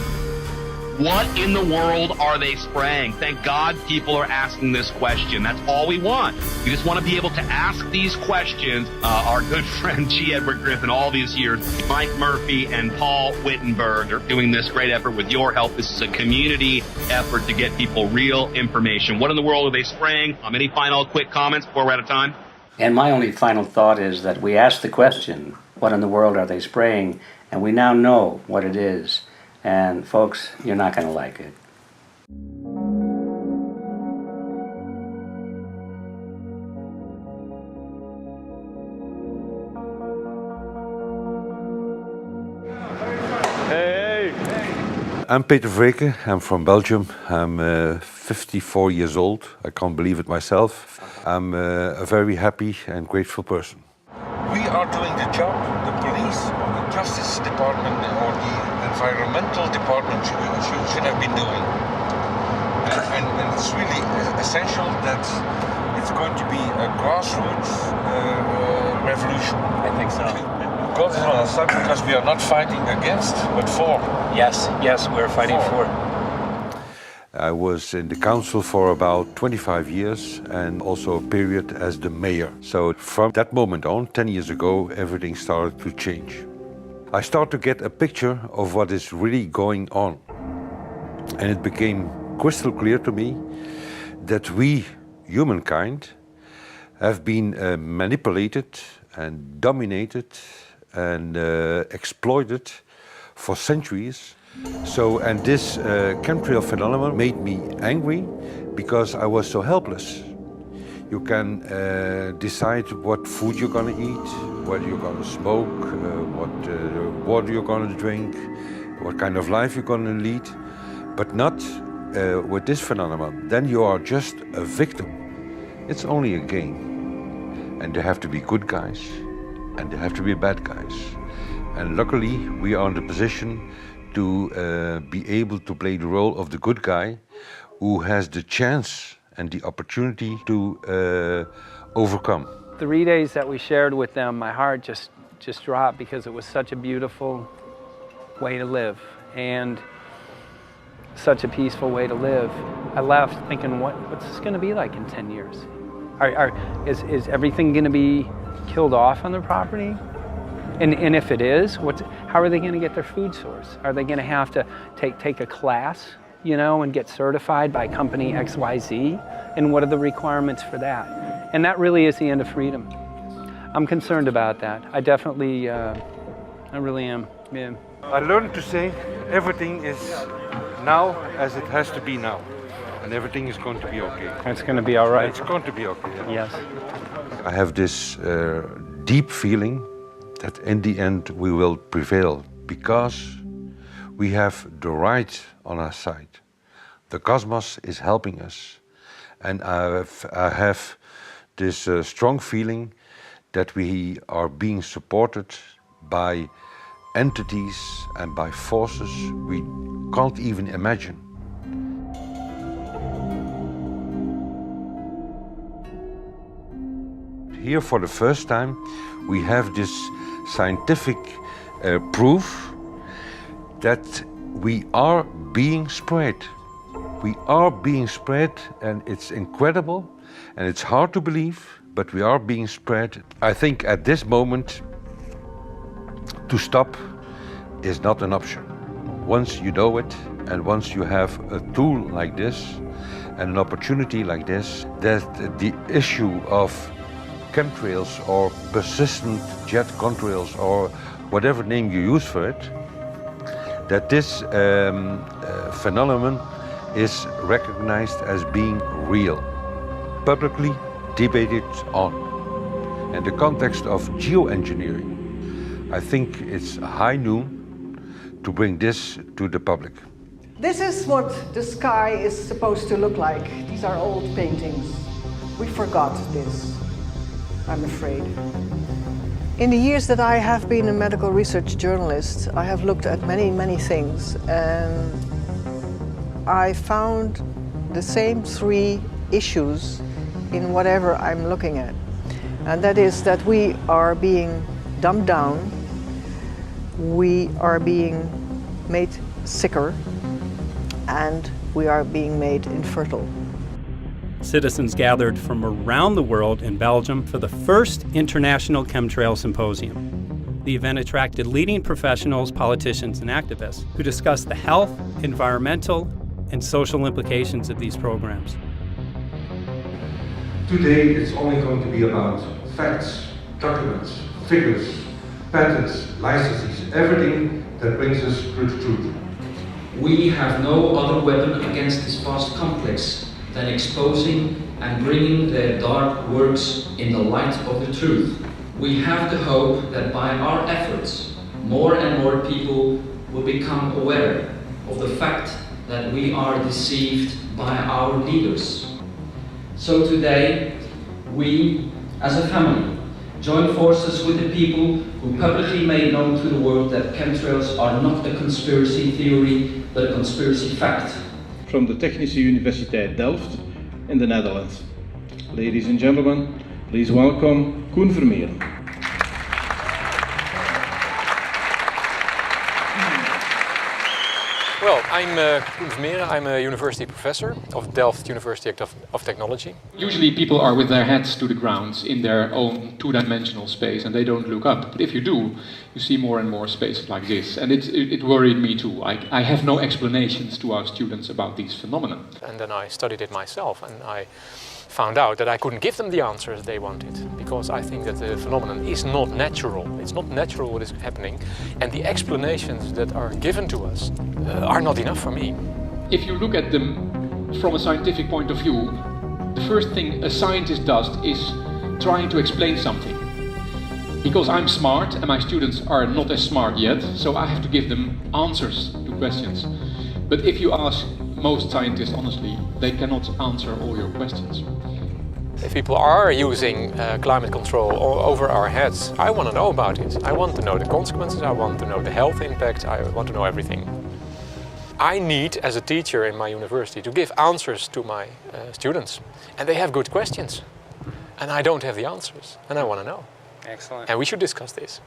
What in the world are they spraying? Thank God people are asking this question. That's all we want. We just want to be able to ask these questions. Our good friend G. Edward Griffin, all these years, Mike Murphy and Paul Wittenberg are doing this great effort with your help. This is a community effort to get people real information. What in the world are they spraying? Any final quick comments before we're out of time? And my only final thought is that we asked the question, what in the world are they spraying? And we now know what it is. And folks, you're not going to like it. I'm Peter Vreken. I'm from Belgium. I'm 54 years old. I can't believe it myself. I'm a very happy and grateful person. We are doing the job the police or the Justice Department or the Environmental Department should have been doing. And it's really essential that it's going to be a grassroots revolution. I think so. God is on our side because we are not fighting against, but for. Yes, we're fighting for. I was in the council for about 25 years and also a period as the mayor. So from that moment on, 10 years ago, everything started to change. I start to get a picture of what is really going on. And it became crystal clear to me that we, humankind, have been manipulated and dominated and exploited for centuries. And this chemtrail phenomenon made me angry because I was so helpless. You can decide what food you're gonna eat, what you're gonna smoke, what water you're gonna drink, what kind of life you're gonna lead, but not with this phenomenon. Then you are just a victim. It's only a game. And there have to be good guys, and there have to be bad guys. And luckily, we are in the position to be able to play the role of the good guy who has the chance and the opportunity to overcome. 3 days that we shared with them, my heart just dropped because it was such a beautiful way to live and such a peaceful way to live. I left thinking, what's this going to be like in 10 years? Is everything going to be killed off on their property? And if it is, how are they going to get their food source? Are they going to have to take a class, you know, and get certified by company XYZ? And what are the requirements for that? And that really is the end of freedom. I'm concerned about that. I definitely, I really am, yeah. I learned to say everything is now as it has to be now. And everything is going to be okay. It's going to be all right. It's going to be okay. Yes. I have this deep feeling that in the end we will prevail because we have the right on our side. The cosmos is helping us. And I have this strong feeling that we are being supported by entities and by forces we can't even imagine. Here for the first time we have this scientific proof that we are being spread. We are being spread, and it's incredible and it's hard to believe, but we are being spread. I think at this moment to stop is not an option. Once you know it and once you have a tool like this and an opportunity like this, that the issue of chemtrails or persistent jet contrails or whatever name you use for it, that this phenomenon is recognized as being real, publicly debated on. In the context of geoengineering, I think it's high noon to bring this to the public. This is what the sky is supposed to look like. These are old paintings. We forgot this, I'm afraid. In the years that I have been a medical research journalist, I have looked at many things, and I found the same three issues in whatever I'm looking at. And that is that we are being dumbed down, we are being made sicker, and we are being made infertile. Citizens gathered from around the world in Belgium for the first International Chemtrail Symposium. The event attracted leading professionals, politicians, and activists who discussed the health, environmental, and social implications of these programs. Today it's only going to be about facts, documents, figures, patents, licenses, everything that brings us to the truth. We have no other weapon against this vast complex than exposing and bringing their dark works in the light of the truth. We have the hope that by our efforts, more and more people will become aware of the fact that we are deceived by our leaders. So today, we, as a family, join forces with the people who publicly made known to the world that chemtrails are not a conspiracy theory, but a conspiracy fact. From the Technische Universiteit Delft in the Netherlands. Ladies and gentlemen, please welcome Koen Vermeeren. Well, I'm Koen Vermeeren. I'm a university professor of Delft University of Technology. Usually people are with their heads to the ground in their own two-dimensional space and they don't look up. But if you do, you see more and more spaces like this. And it worried me too. I have no explanations to our students about these phenomena. And then I studied it myself and I found out that I couldn't give them the answers they wanted, because I think that the phenomenon is not natural. It's not natural what is happening, and the explanations that are given to us are not enough for me. If you look at them from a scientific point of view, the first thing a scientist does is trying to explain something. Because I'm smart and my students are not as smart yet, so I have to give them answers to questions. But if you ask most scientists honestly, they cannot answer all your questions. If people are using climate control over our heads, I want to know about it. I want to know the consequences, I want to know the health impact, I want to know everything. I need, as a teacher in my university, to give answers to my students. And they have good questions. And I don't have the answers, and I want to know. Excellent. And we should discuss this.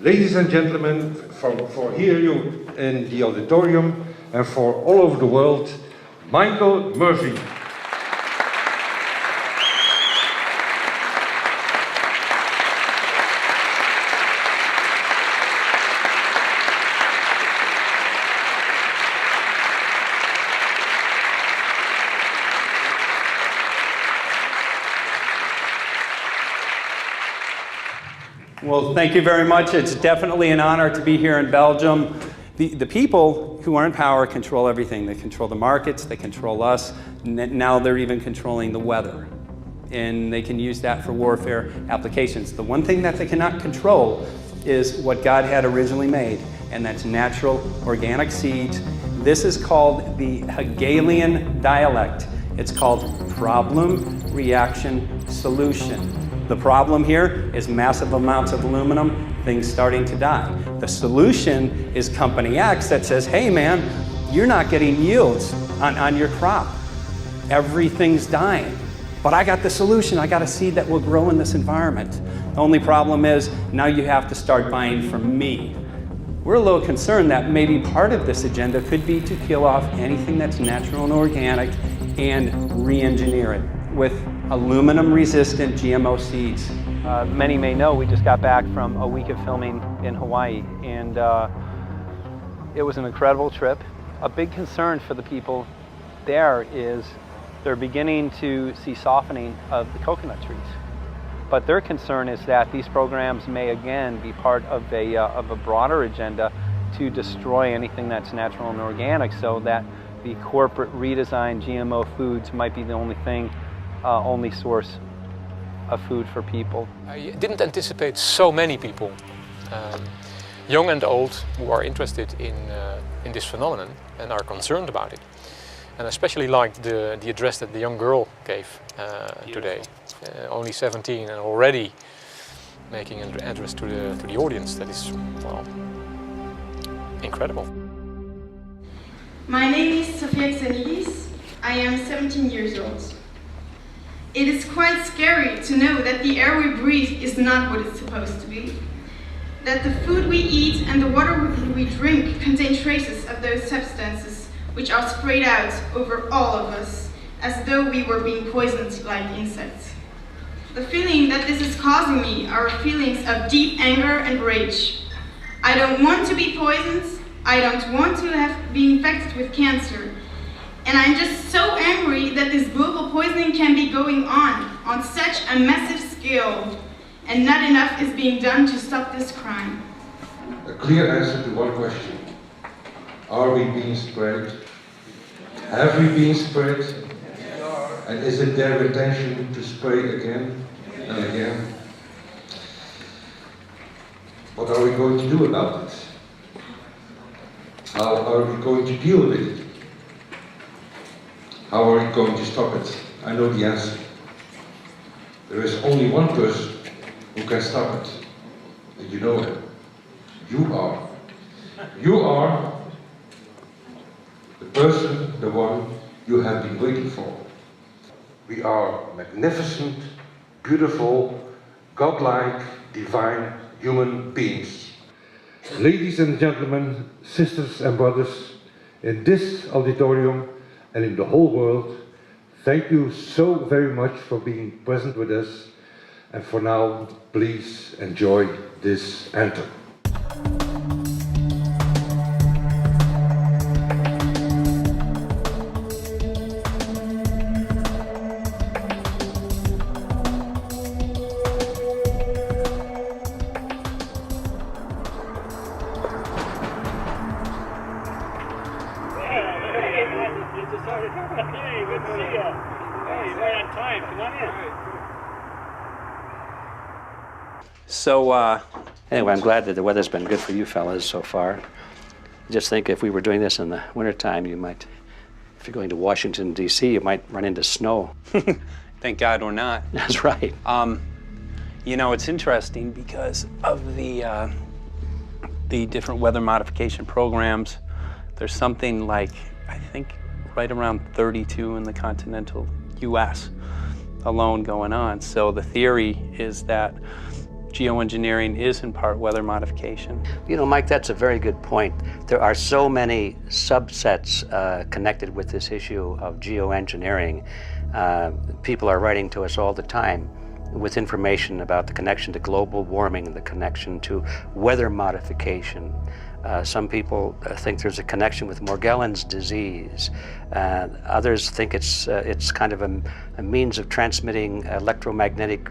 Ladies and gentlemen, for here you in the auditorium and for all over the world, Michael Murphy. Well, thank you very much. It's definitely an honor to be here in Belgium. The people who are in power control everything. They control the markets, they control us, now they're even controlling the weather. And they can use that for warfare applications. The one thing that they cannot control is what God had originally made, and that's natural organic seeds. This is called the Hegelian dialect. It's called problem, reaction, solution. The problem here is massive amounts of aluminum, things starting to die. The solution is company X that says, hey man, you're not getting yields on your crop. Everything's dying. But I got the solution, I got a seed that will grow in this environment. The only problem is now you have to start buying from me. We're a little concerned that maybe part of this agenda could be to kill off anything that's natural and organic and re-engineer it with aluminum-resistant GMO seeds. Many may know we just got back from a week of filming in Hawaii, and it was an incredible trip. A big concern for the people there is they're beginning to see softening of the coconut trees. But their concern is that these programs may again be part of a broader agenda to destroy anything that's natural and organic, so that the corporate redesigned GMO foods might be the only source of food for people. I didn't anticipate so many people, young and old, who are interested in this phenomenon and are concerned about it. And I especially liked the address that the young girl gave today. Only 17 and already making an address to the audience. That is, well, incredible. My name is Sofia Xenidis. I am 17 years old. It is quite scary to know that the air we breathe is not what it's supposed to be. That the food we eat and the water we drink contain traces of those substances which are sprayed out over all of us, as though we were being poisoned like insects. The feeling that this is causing me are feelings of deep anger and rage. I don't want to be poisoned, I don't want to be infected with cancer, and I'm just so angry that this global poisoning can be going on such a massive scale, and not enough is being done to stop this crime. A clear answer to one question. Are we being sprayed? Have we been sprayed? And is it their intention to spray again and again? What are we going to do about it? How are we going to deal with it? How are we going to stop it? I know the answer. There is only one person who can stop it. And you know him. You are. You are the person, the one you have been waiting for. We are magnificent, beautiful, godlike, divine human beings. Ladies and gentlemen, sisters and brothers, in this auditorium and in the whole world, thank you so very much for being present with us. And for now, please enjoy this anthem. So anyway, I'm glad that the weather's been good for you fellas so far. Just think if we were doing this in the wintertime, you might, if you're going to Washington, D.C., you might run into snow. Thank God we're not. That's right. You know, it's interesting because of the different weather modification programs. There's something like, I think, right around 32 in the continental U.S. alone going on. So the theory is that geoengineering is in part weather modification. You know, Mike, that's a very good point. There are so many subsets connected with this issue of geoengineering. People are writing to us all the time with information about the connection to global warming, the connection to weather modification. Some people think there's a connection with Morgellons disease. Others think it's kind of a means of transmitting electromagnetic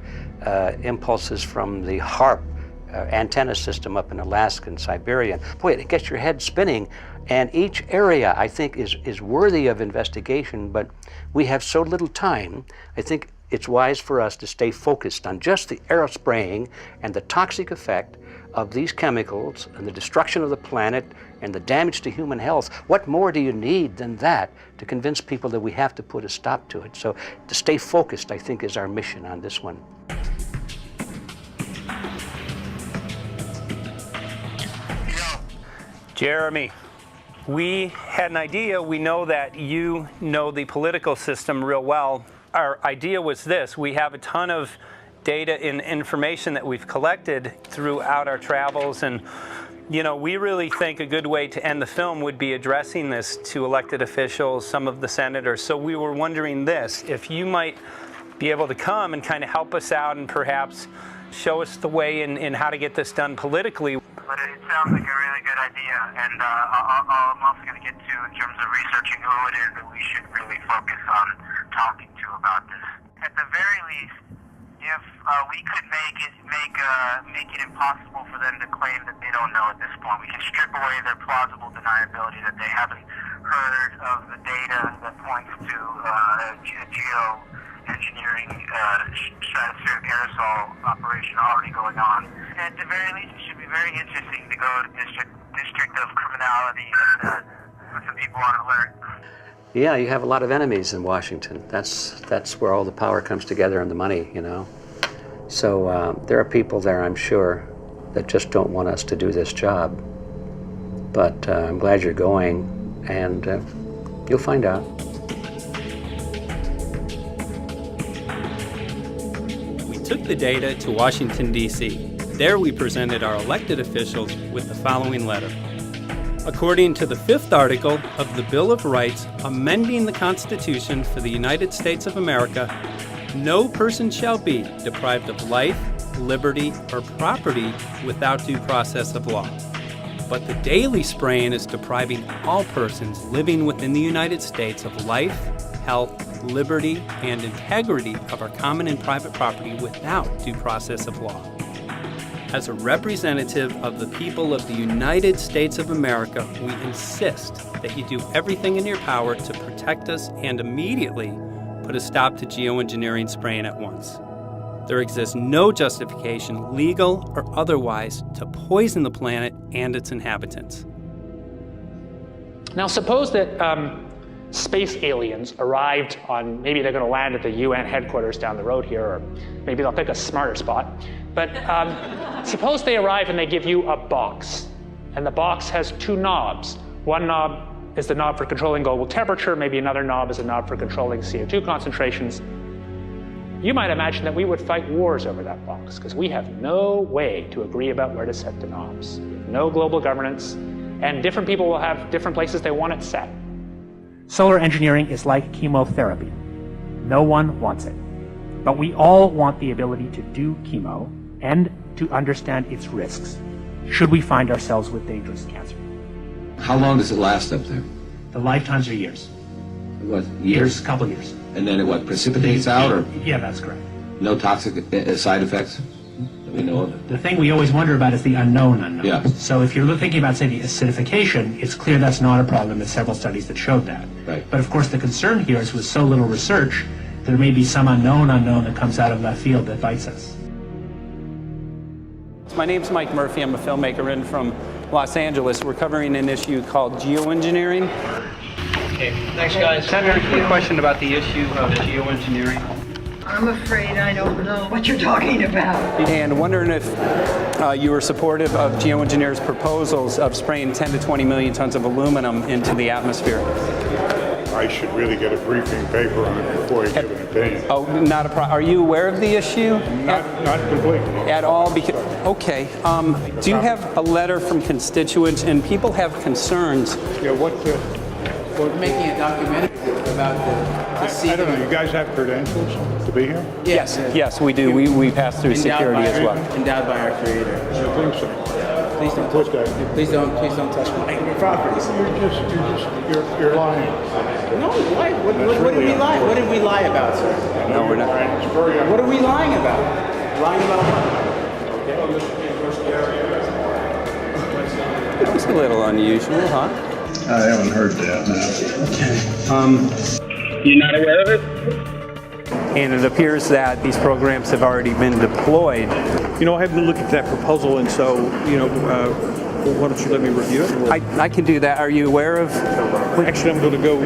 impulses from the h.a.a.r.p antenna system up in Alaska and Siberia. Boy, it gets your head spinning. And each area, I think, is worthy of investigation, but we have so little time. I think it's wise for us to stay focused on just the aerospraying and the toxic effect of these chemicals and the destruction of the planet and the damage to human health. What more do you need than that to convince people that we have to put a stop to it? So to stay focused, I think, is our mission on this one. Jeremy, we had an idea. We know that you know the political system real well. Our idea was this: we have a ton of data and information that we've collected throughout our travels, and you know, we really think a good way to end the film would be addressing this to elected officials, some of the senators. So we were wondering this, if you might be able to come and kind of help us out and perhaps show us the way in how to get this done politically. But it sounds like a really good idea, and I'm also going to get to, in terms of researching who it is that we should really focus on talking to about this. At the very least, if we could make it impossible for them to claim that they don't know at this point, we can strip away their plausible deniability that they haven't heard of the data that points to geoengineering stratospheric aerosol operation already going on. At the very least, it should be very interesting to go to District of Criminality and put some people on alert. Yeah, you have a lot of enemies in Washington. That's where all the power comes together and the money, you know. So there are people there, I'm sure, that just don't want us to do this job. But I'm glad you're going, and you'll find out. We took the data to Washington, D.C. There we presented our elected officials with the following letter. According to the 5th article of the Bill of Rights amending the Constitution for the United States of America, no person shall be deprived of life, liberty, or property without due process of law. But the daily spraying is depriving all persons living within the United States of life, health, liberty, and integrity of our common and private property without due process of law. As a representative of the people of the United States of America, we insist that you do everything in your power to protect us and immediately put a stop to geoengineering spraying at once. There exists no justification, legal or otherwise, to poison the planet and its inhabitants. Now suppose that space aliens arrived on, maybe they're going to land at the UN headquarters down the road here, or maybe they'll pick a smarter spot. But suppose they arrive and they give you a box, and the box has 2 knobs. One knob is the knob for controlling global temperature, maybe another knob is a knob for controlling CO2 concentrations. You might imagine that we would fight wars over that box, because we have no way to agree about where to set the knobs. We have no global governance, and different people will have different places they want it set. Solar engineering is like chemotherapy. No one wants it. But we all want the ability to do chemo and to understand its risks, should we find ourselves with dangerous cancer. How long does it last up there? The lifetimes are years. What, years? Couple years. And then it what, precipitates out, or Yeah, that's correct. no toxic side effects that we know of? The thing we always wonder about is the unknown unknown. Yeah. So if you're thinking about, say, the acidification, it's clear that's not a problem. There's several studies that showed that. Right. But of course the concern here is with so little research, there may be some unknown that comes out of left field that bites us. My name's Mike Murphy. I'm a filmmaker in from Los Angeles. We're covering an issue called geoengineering. Okay, thanks guys. Senator, a question about the issue of geoengineering. I'm afraid I don't know what you're talking about. And wondering if you were supportive of geoengineers' proposals of spraying 10 to 20 million tons of aluminum into the atmosphere. I should really get a briefing paper on it before I give an opinion. Oh, not a problem. Are you aware of the issue? Not completely. At all? Because, okay. Do you have a letter from constituents, and people have concerns? Yeah, what We're making a documentary about the I don't know, you guys have credentials to be here? Yes, we do. We pass through security as well. Endowed by our creator. I think so. Please don't touch that. Please don't touch my property. You're lying. No, why? What did we lie? What did we lie about, sir? No, we're not. What are we lying about? Lying about what? It's a little unusual, huh? I haven't heard that. Okay. You're not aware of it? And it appears that these programs have already been deployed. You know, I haven't looked at that proposal, and so, why don't you let me review it? I can do that. Are you aware of? Actually, I'm going to go.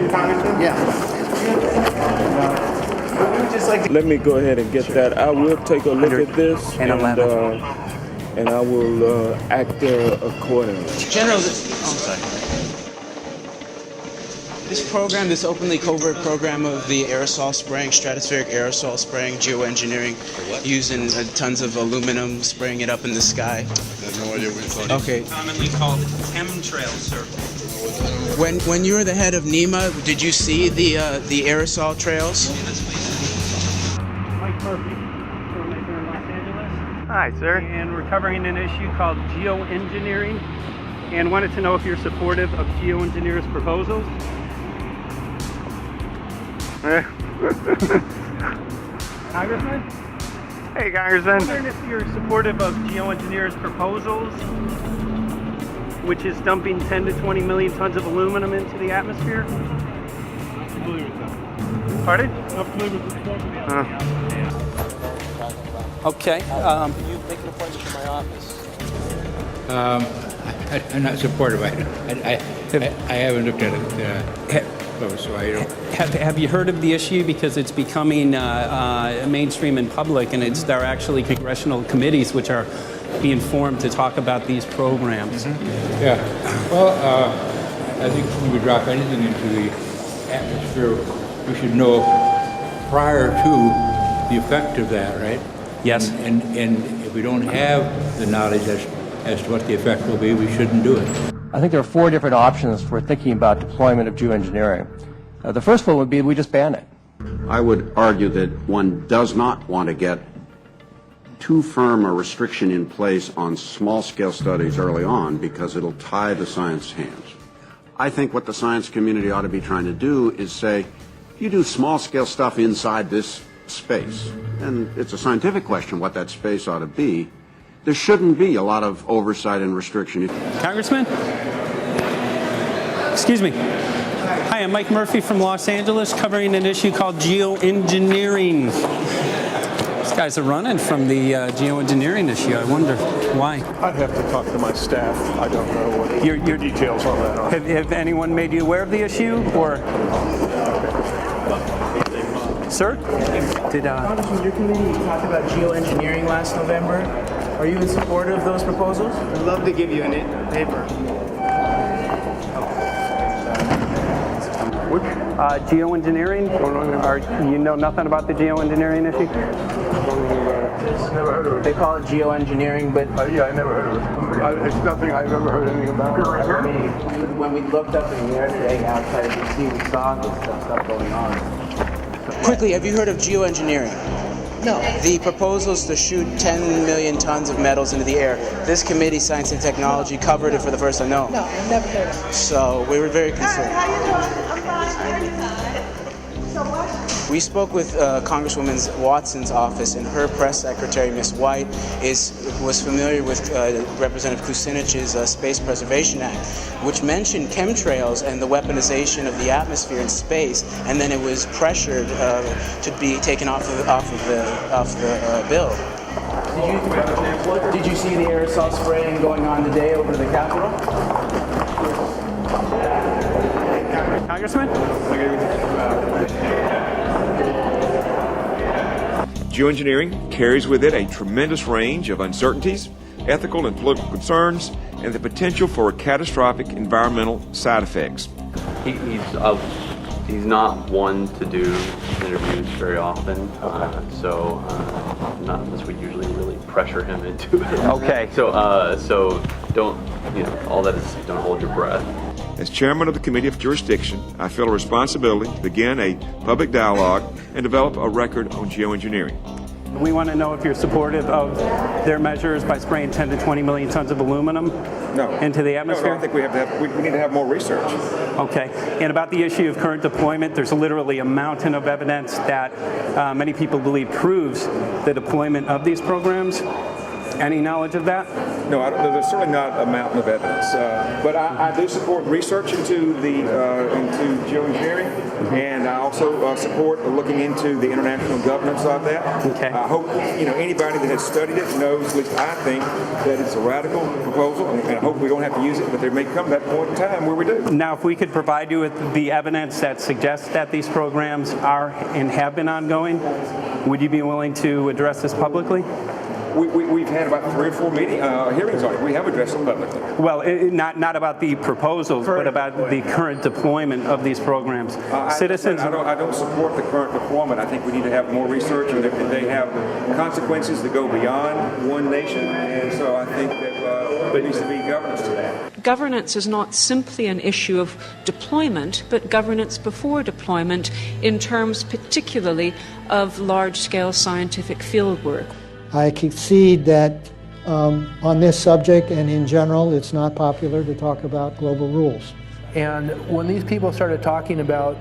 Yeah. Let me go ahead and get that. I will take a look at this, and I will act accordingly. General, this program, this openly covert program of the aerosol spraying, stratospheric aerosol spraying, geoengineering, using tons of aluminum, spraying it up in the sky. I have no idea what you're talking about. Okay. Commonly called chemtrails, sir. When you were the head of NEMA, did you see the aerosol trails? Mike Murphy, filmmaker in Los Angeles. Hi, sir. And we're covering an issue called geoengineering, and wanted to know if you're supportive of geoengineers' proposals. Congressman? Hey, Congressman. I'm wondering if you're supportive of geoengineers' proposals, which is dumping 10 to 20 million tons of aluminum into the atmosphere. I'm familiar with that. Pardon? I'm familiar with the Okay. Can you make an appointment for my office? I'm not supportive. I haven't looked at it close, so I don't. Have you heard of the issue? Because it's becoming mainstream in public, and there are actually congressional committees which are being formed to talk about these programs. Mm-hmm. Yeah. Well, I think when we drop anything into the atmosphere, we should know prior to the effect of that, right? Yes. And if we don't have the knowledge as to what the effect will be, we shouldn't do it. I think there are 4 different options for thinking about deployment of geoengineering. The first one would be we just ban it. I would argue that one does not want to get too firm a restriction in place on small-scale studies early on because it'll tie the science hands. I think what the science community ought to be trying to do is say, you do small-scale stuff inside this space, and it's a scientific question what that space ought to be. There shouldn't be a lot of oversight and restriction. Congressman? Excuse me. Hi, I'm Mike Murphy from Los Angeles, covering an issue called geoengineering. These guys are running from the geoengineering issue. I wonder why. I'd have to talk to my staff. I don't know what the details on that are. Have anyone made you aware of the issue, or? Sir? Congressman, your committee talked about geoengineering last November. Are you in support of those proposals? I'd love to give you a paper. Which? Geoengineering? You know nothing about the geoengineering issue? this? Never heard of it. They call it geoengineering, but... yeah, I never heard of it. It's nothing I've ever heard anything about. I mean, when we looked up in the air today outside of D.C., we saw this stuff going on. Quickly, have you heard of geoengineering? No. The proposal is to shoot 10 million tons of metals into the air. This committee, Science and Technology, covered it for the first time. No, I've never heard of it. So we were very concerned. How you doing? I'm fine. How you doing? So what? We spoke with Congresswoman Watson's office, and her press secretary, Ms. White, was familiar with Representative Kucinich's Space Preservation Act, which mentioned chemtrails and the weaponization of the atmosphere in space, and then it was pressured to be taken off the bill. Did you see the aerosol spraying going on today over the Capitol? Congressman? Geoengineering carries with it a tremendous range of uncertainties, ethical and political concerns, and the potential for catastrophic environmental side effects. He's not one to do interviews very often, not unless we usually really pressure him into it. Okay. So don't, all that is, don't hold your breath. As chairman of the Committee of Jurisdiction, I feel a responsibility to begin a public dialogue and develop a record on geoengineering. We want to know if you're supportive of their measures by spraying 10 to 20 million tons of aluminum into the atmosphere? No, I think we need to have more research. Okay. And about the issue of current deployment, there's literally a mountain of evidence that many people believe proves the deployment of these programs. Any knowledge of that? No, there's certainly not a mountain of evidence, but I do support research into geoengineering, and I also support looking into the international governance of that. Okay. I hope anybody that has studied it knows, at least I think, that it's a radical proposal, and I hope we don't have to use it, but there may come that point in time where we do. Now, if we could provide you with the evidence that suggests that these programs are and have been ongoing, would you be willing to address this publicly? We've had about 3 or 4 hearings on it. We have addressed it publicly. Well, not about the proposals, but about the current deployment of these programs. Citizens. I don't support the current deployment. I think we need to have more research, and they have consequences that go beyond one nation. And so I think that there needs to be governance to that. Governance is not simply an issue of deployment, but governance before deployment in terms particularly of large-scale scientific fieldwork. I concede that on this subject and in general, it's not popular to talk about global rules. And when these people started talking about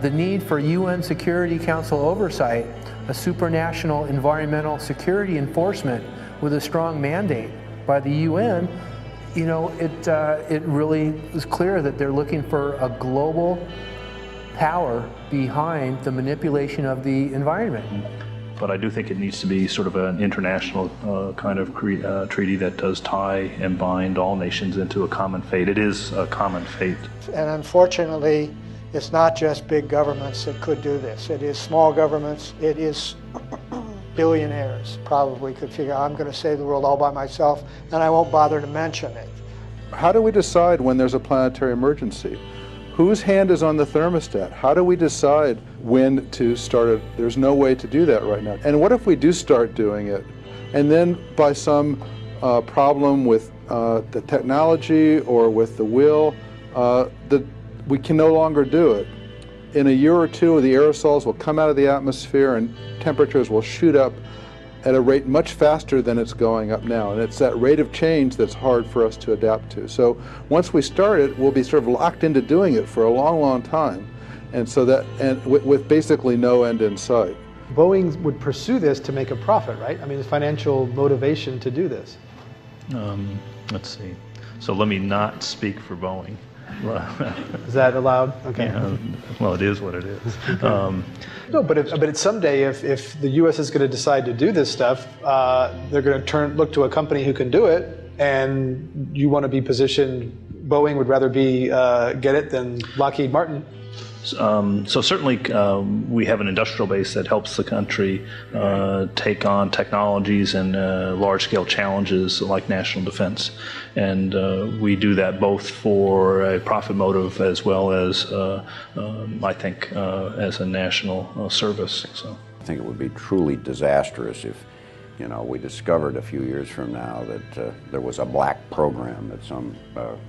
the need for UN Security Council oversight, a supranational environmental security enforcement with a strong mandate by the UN, it really was clear that they're looking for a global power behind the manipulation of the environment. But I do think it needs to be sort of an international kind of treaty that does tie and bind all nations into a common fate. It is a common fate. And unfortunately, it's not just big governments that could do this. It is small governments. It is billionaires probably could figure, I'm going to save the world all by myself, and I won't bother to mention it. How do we decide when there's a planetary emergency? Whose hand is on the thermostat? How do we decide when to start it? There's no way to do that right now. And what if we do start doing it, and then by some problem with the technology or with the will, that we can no longer do it? In a year or two, the aerosols will come out of the atmosphere and temperatures will shoot up at a rate much faster than it's going up now. And it's that rate of change that's hard for us to adapt to. So once we start it, we'll be sort of locked into doing it for a long, long time. And so that, and with basically no end in sight. Boeing would pursue this to make a profit, right? I mean, there's financial motivation to do this. Let's see. So let me not speak for Boeing. Is that allowed? Okay. Yeah, well, it is what it is. No, but someday, if the U.S. is going to decide to do this stuff, they're going to look to a company who can do it, and you want to be positioned. Boeing would rather be get it than Lockheed Martin. So certainly we have an industrial base that helps the country take on technologies and large-scale challenges like national defense. And we do that both for a profit motive as well as, I think, as a national service. So I think it would be truly disastrous if you know, we discovered a few years from now that there was a black program that some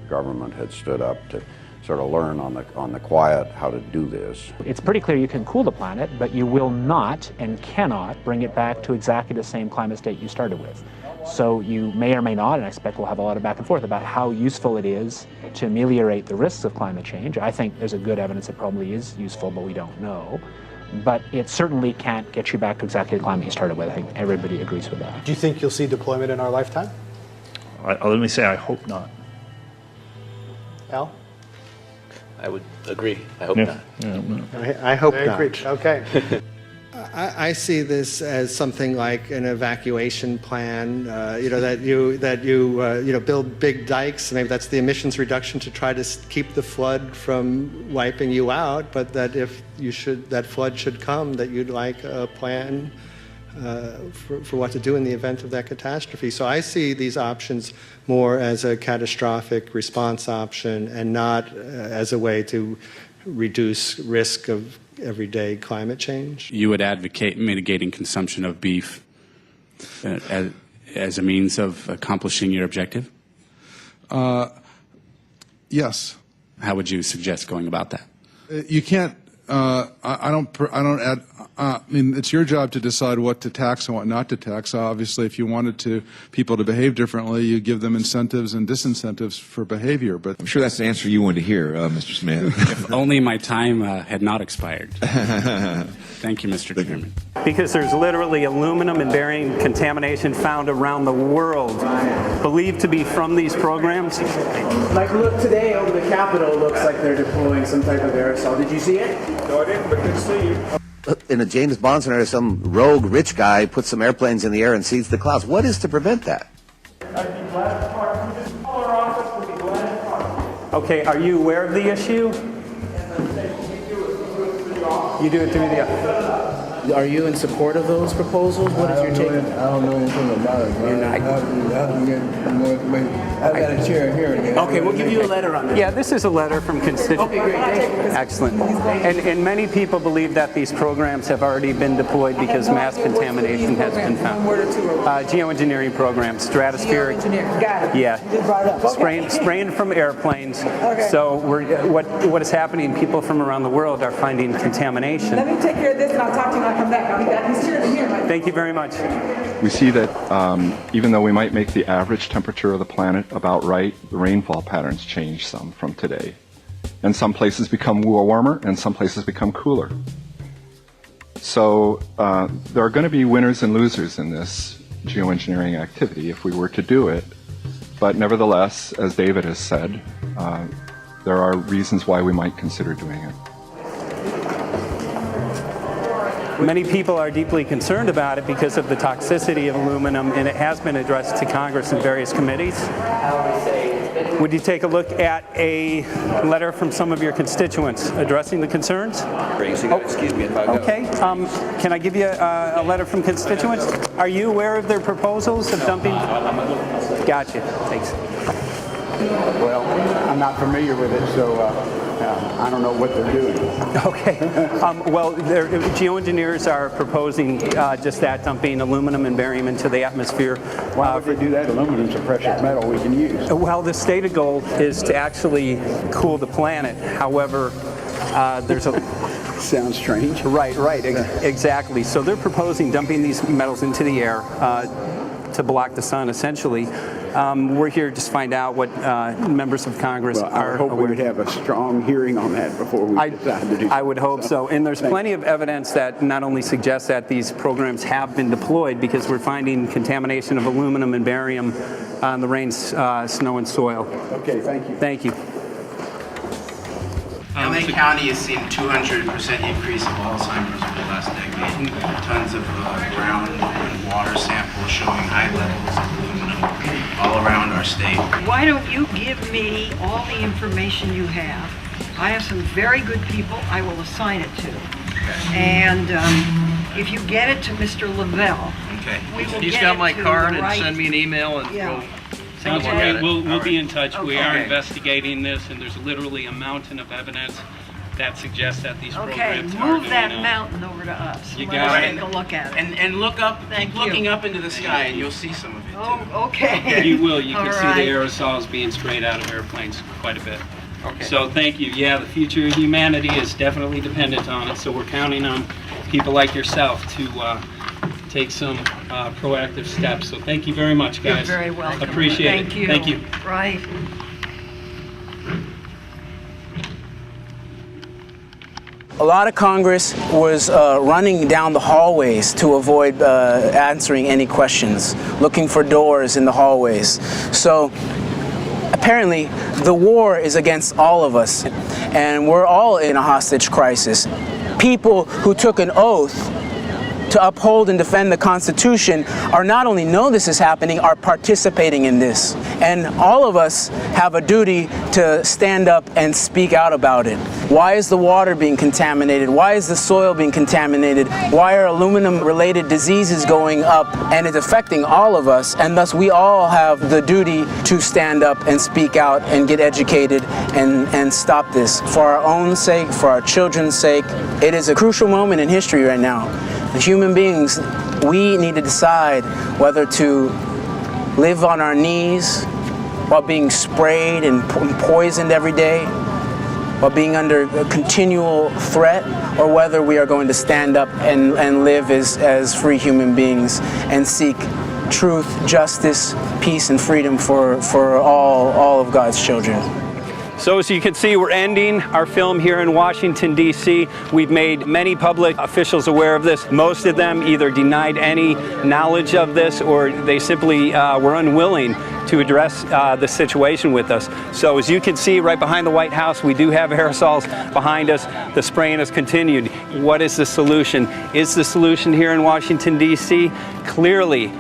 government had stood up to sort of learn on the quiet how to do this. It's pretty clear you can cool the planet, but you will not and cannot bring it back to exactly the same climate state you started with. So you may or may not, and I expect we'll have a lot of back and forth about how useful it is to ameliorate the risks of climate change. I think there's a good evidence it probably is useful, but we don't know. But it certainly can't get you back to exactly the climate you started with. I think everybody agrees with that. Do you think you'll see deployment in our lifetime? Let me say I hope not. Al? I would agree. I hope not. I hope They not. agreed. Okay. I see this as something like an evacuation plan. That you build big dikes. Maybe that's the emissions reduction to try to keep the flood from wiping you out. But that if that flood should come, that you'd like a plan for what to do in the event of that catastrophe. So I see these options more as a catastrophic response option and not as a way to reduce risk of everyday climate change. You would advocate mitigating consumption of beef as a means of accomplishing your objective? Yes. How would you suggest going about that? You can't. I mean, it's your job to decide what to tax and what not to tax. Obviously, if you wanted people to behave differently, you give them incentives and disincentives for behavior. But I'm sure that's the answer you wanted to hear, Mr. Smith. If only my time had not expired. Thank you, Mr. Chairman. Because there's literally aluminum and barium contamination found around the world, believed to be from these programs. Like, look, today over the Capitol, looks like they're deploying some type of aerosol. Did you see it? No, I didn't, but good to see you. In a James Bond scenario, some rogue rich guy puts some airplanes in the air and seeds the clouds. What is to prevent that? Okay, are you aware of the issue? You do it through the... Are you in support of those proposals? What is your take? I don't know anything about it, man. I have to get more information. I've got a chair here. Okay, we'll give you a letter on this. Yeah, this is a letter from constituents. Okay, great. Excellent. And many people believe that these programs have already been deployed because mass contamination has been found. Geoengineering programs, stratospheric. Got it. Yeah. You just brought it up. Spraying from airplanes. Okay. So what is happening, people from around the world are finding contamination. Let me take care of this and I'll talk to you when I come back. I'll be back. He's here. Thank you very much. We see that even though we might make the average temperature of the planet about right, the rainfall patterns change some from today. And some places become warmer and some places become cooler. So there are going to be winners and losers in this geoengineering activity if we were to do it. But nevertheless, as David has said, there are reasons why we might consider doing it. Many people are deeply concerned about it because of the toxicity of aluminum, and it has been addressed to Congress in various committees. Would you take a look at a letter from some of your constituents addressing the concerns? Excuse me if I go. Okay. Can I give you a letter from constituents? Are you aware of their proposals of dumping? Gotcha. Thanks. Well, I'm not familiar with it, so I don't know what they're doing. Okay. Well, geoengineers are proposing just that, dumping aluminum and barium into the atmosphere. Why would they do that? Aluminum's a precious metal we can use. Well, the stated goal is to actually cool the planet. However, there's a... Sounds strange. Right, exactly. So they're proposing dumping these metals into the air to block the sun, essentially. We're here to just find out what members of Congress are I hope aware. we would have a strong hearing on that before we decide to do something. I would hope so. And there's plenty of evidence that not only suggests that these programs have been deployed, because we're finding contamination of aluminum and barium on the rain, snow, and soil. Okay, thank you. Thank you. LA County has seen 200% increase of Alzheimer's over the last decade. Tons of ground and water samples showing high levels of aluminum all around our state. Why don't you give me all the information you have? I have some very good people I will assign it to. And if you get it to Mr. Lavelle, we will He's get got it my to card the and right... send me an email and we'll take a look Okay, at it. we'll be in touch. We are Okay. investigating this, and there's literally a mountain of evidence that suggests that these Okay, programs are move going that on. mountain over to us. You Let got us it. take a look at it. And look up, Thank keep looking you. up into the sky, and you'll see some of it. Oh, okay. You will. You can All see right. the aerosols being sprayed out of airplanes quite a bit. Okay. So thank you. Yeah, the future of humanity is definitely dependent on it. So we're counting on people like yourself to take some proactive steps. So thank you very much, guys. You're very welcome. Appreciate Thank it. you. Thank you. Right. A lot of Congress was running down the hallways to avoid answering any questions, looking for doors in the hallways. So apparently the war is against all of us, and we're all in a hostage crisis. People who took an oath to uphold and defend the Constitution are not only know this is happening, are participating in this. And all of us have a duty to stand up and speak out about it. Why is the water being contaminated? Why is the soil being contaminated? Why are aluminum-related diseases going up? And it's affecting all of us, and thus we all have the duty to stand up and speak out and get educated and stop this. For our own sake, for our children's sake, it is a crucial moment in history right now. As human beings, we need to decide whether to live on our knees while being sprayed and poisoned every day, while being under a continual threat, or whether we are going to stand up and live as free human beings and seek truth, justice, peace, and freedom for all of God's children. So as you can see, we're ending our film here in Washington, D.C. We've made many public officials aware of this. Most of them either denied any knowledge of this, or they simply were unwilling to address the situation with us. So as you can see right behind the White House, we do have aerosols behind us. The spraying has continued. What is the solution? Is the solution here in Washington, D.C.? Clearly,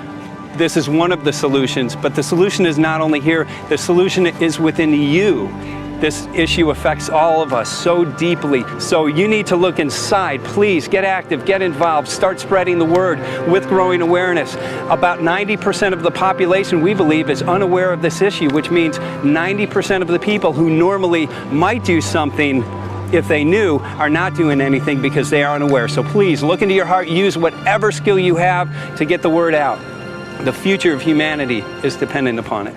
this is one of the solutions, but the solution is not only here, the solution is within you. This issue affects all of us so deeply. So you need to look inside. Please get active, get involved, start spreading the word with growing awareness. About 90% of the population, we believe, is unaware of this issue, which means 90% of the people who normally might do something if they knew are not doing anything because they are unaware. So please look into your heart, use whatever skill you have to get the word out. The future of humanity is dependent upon it.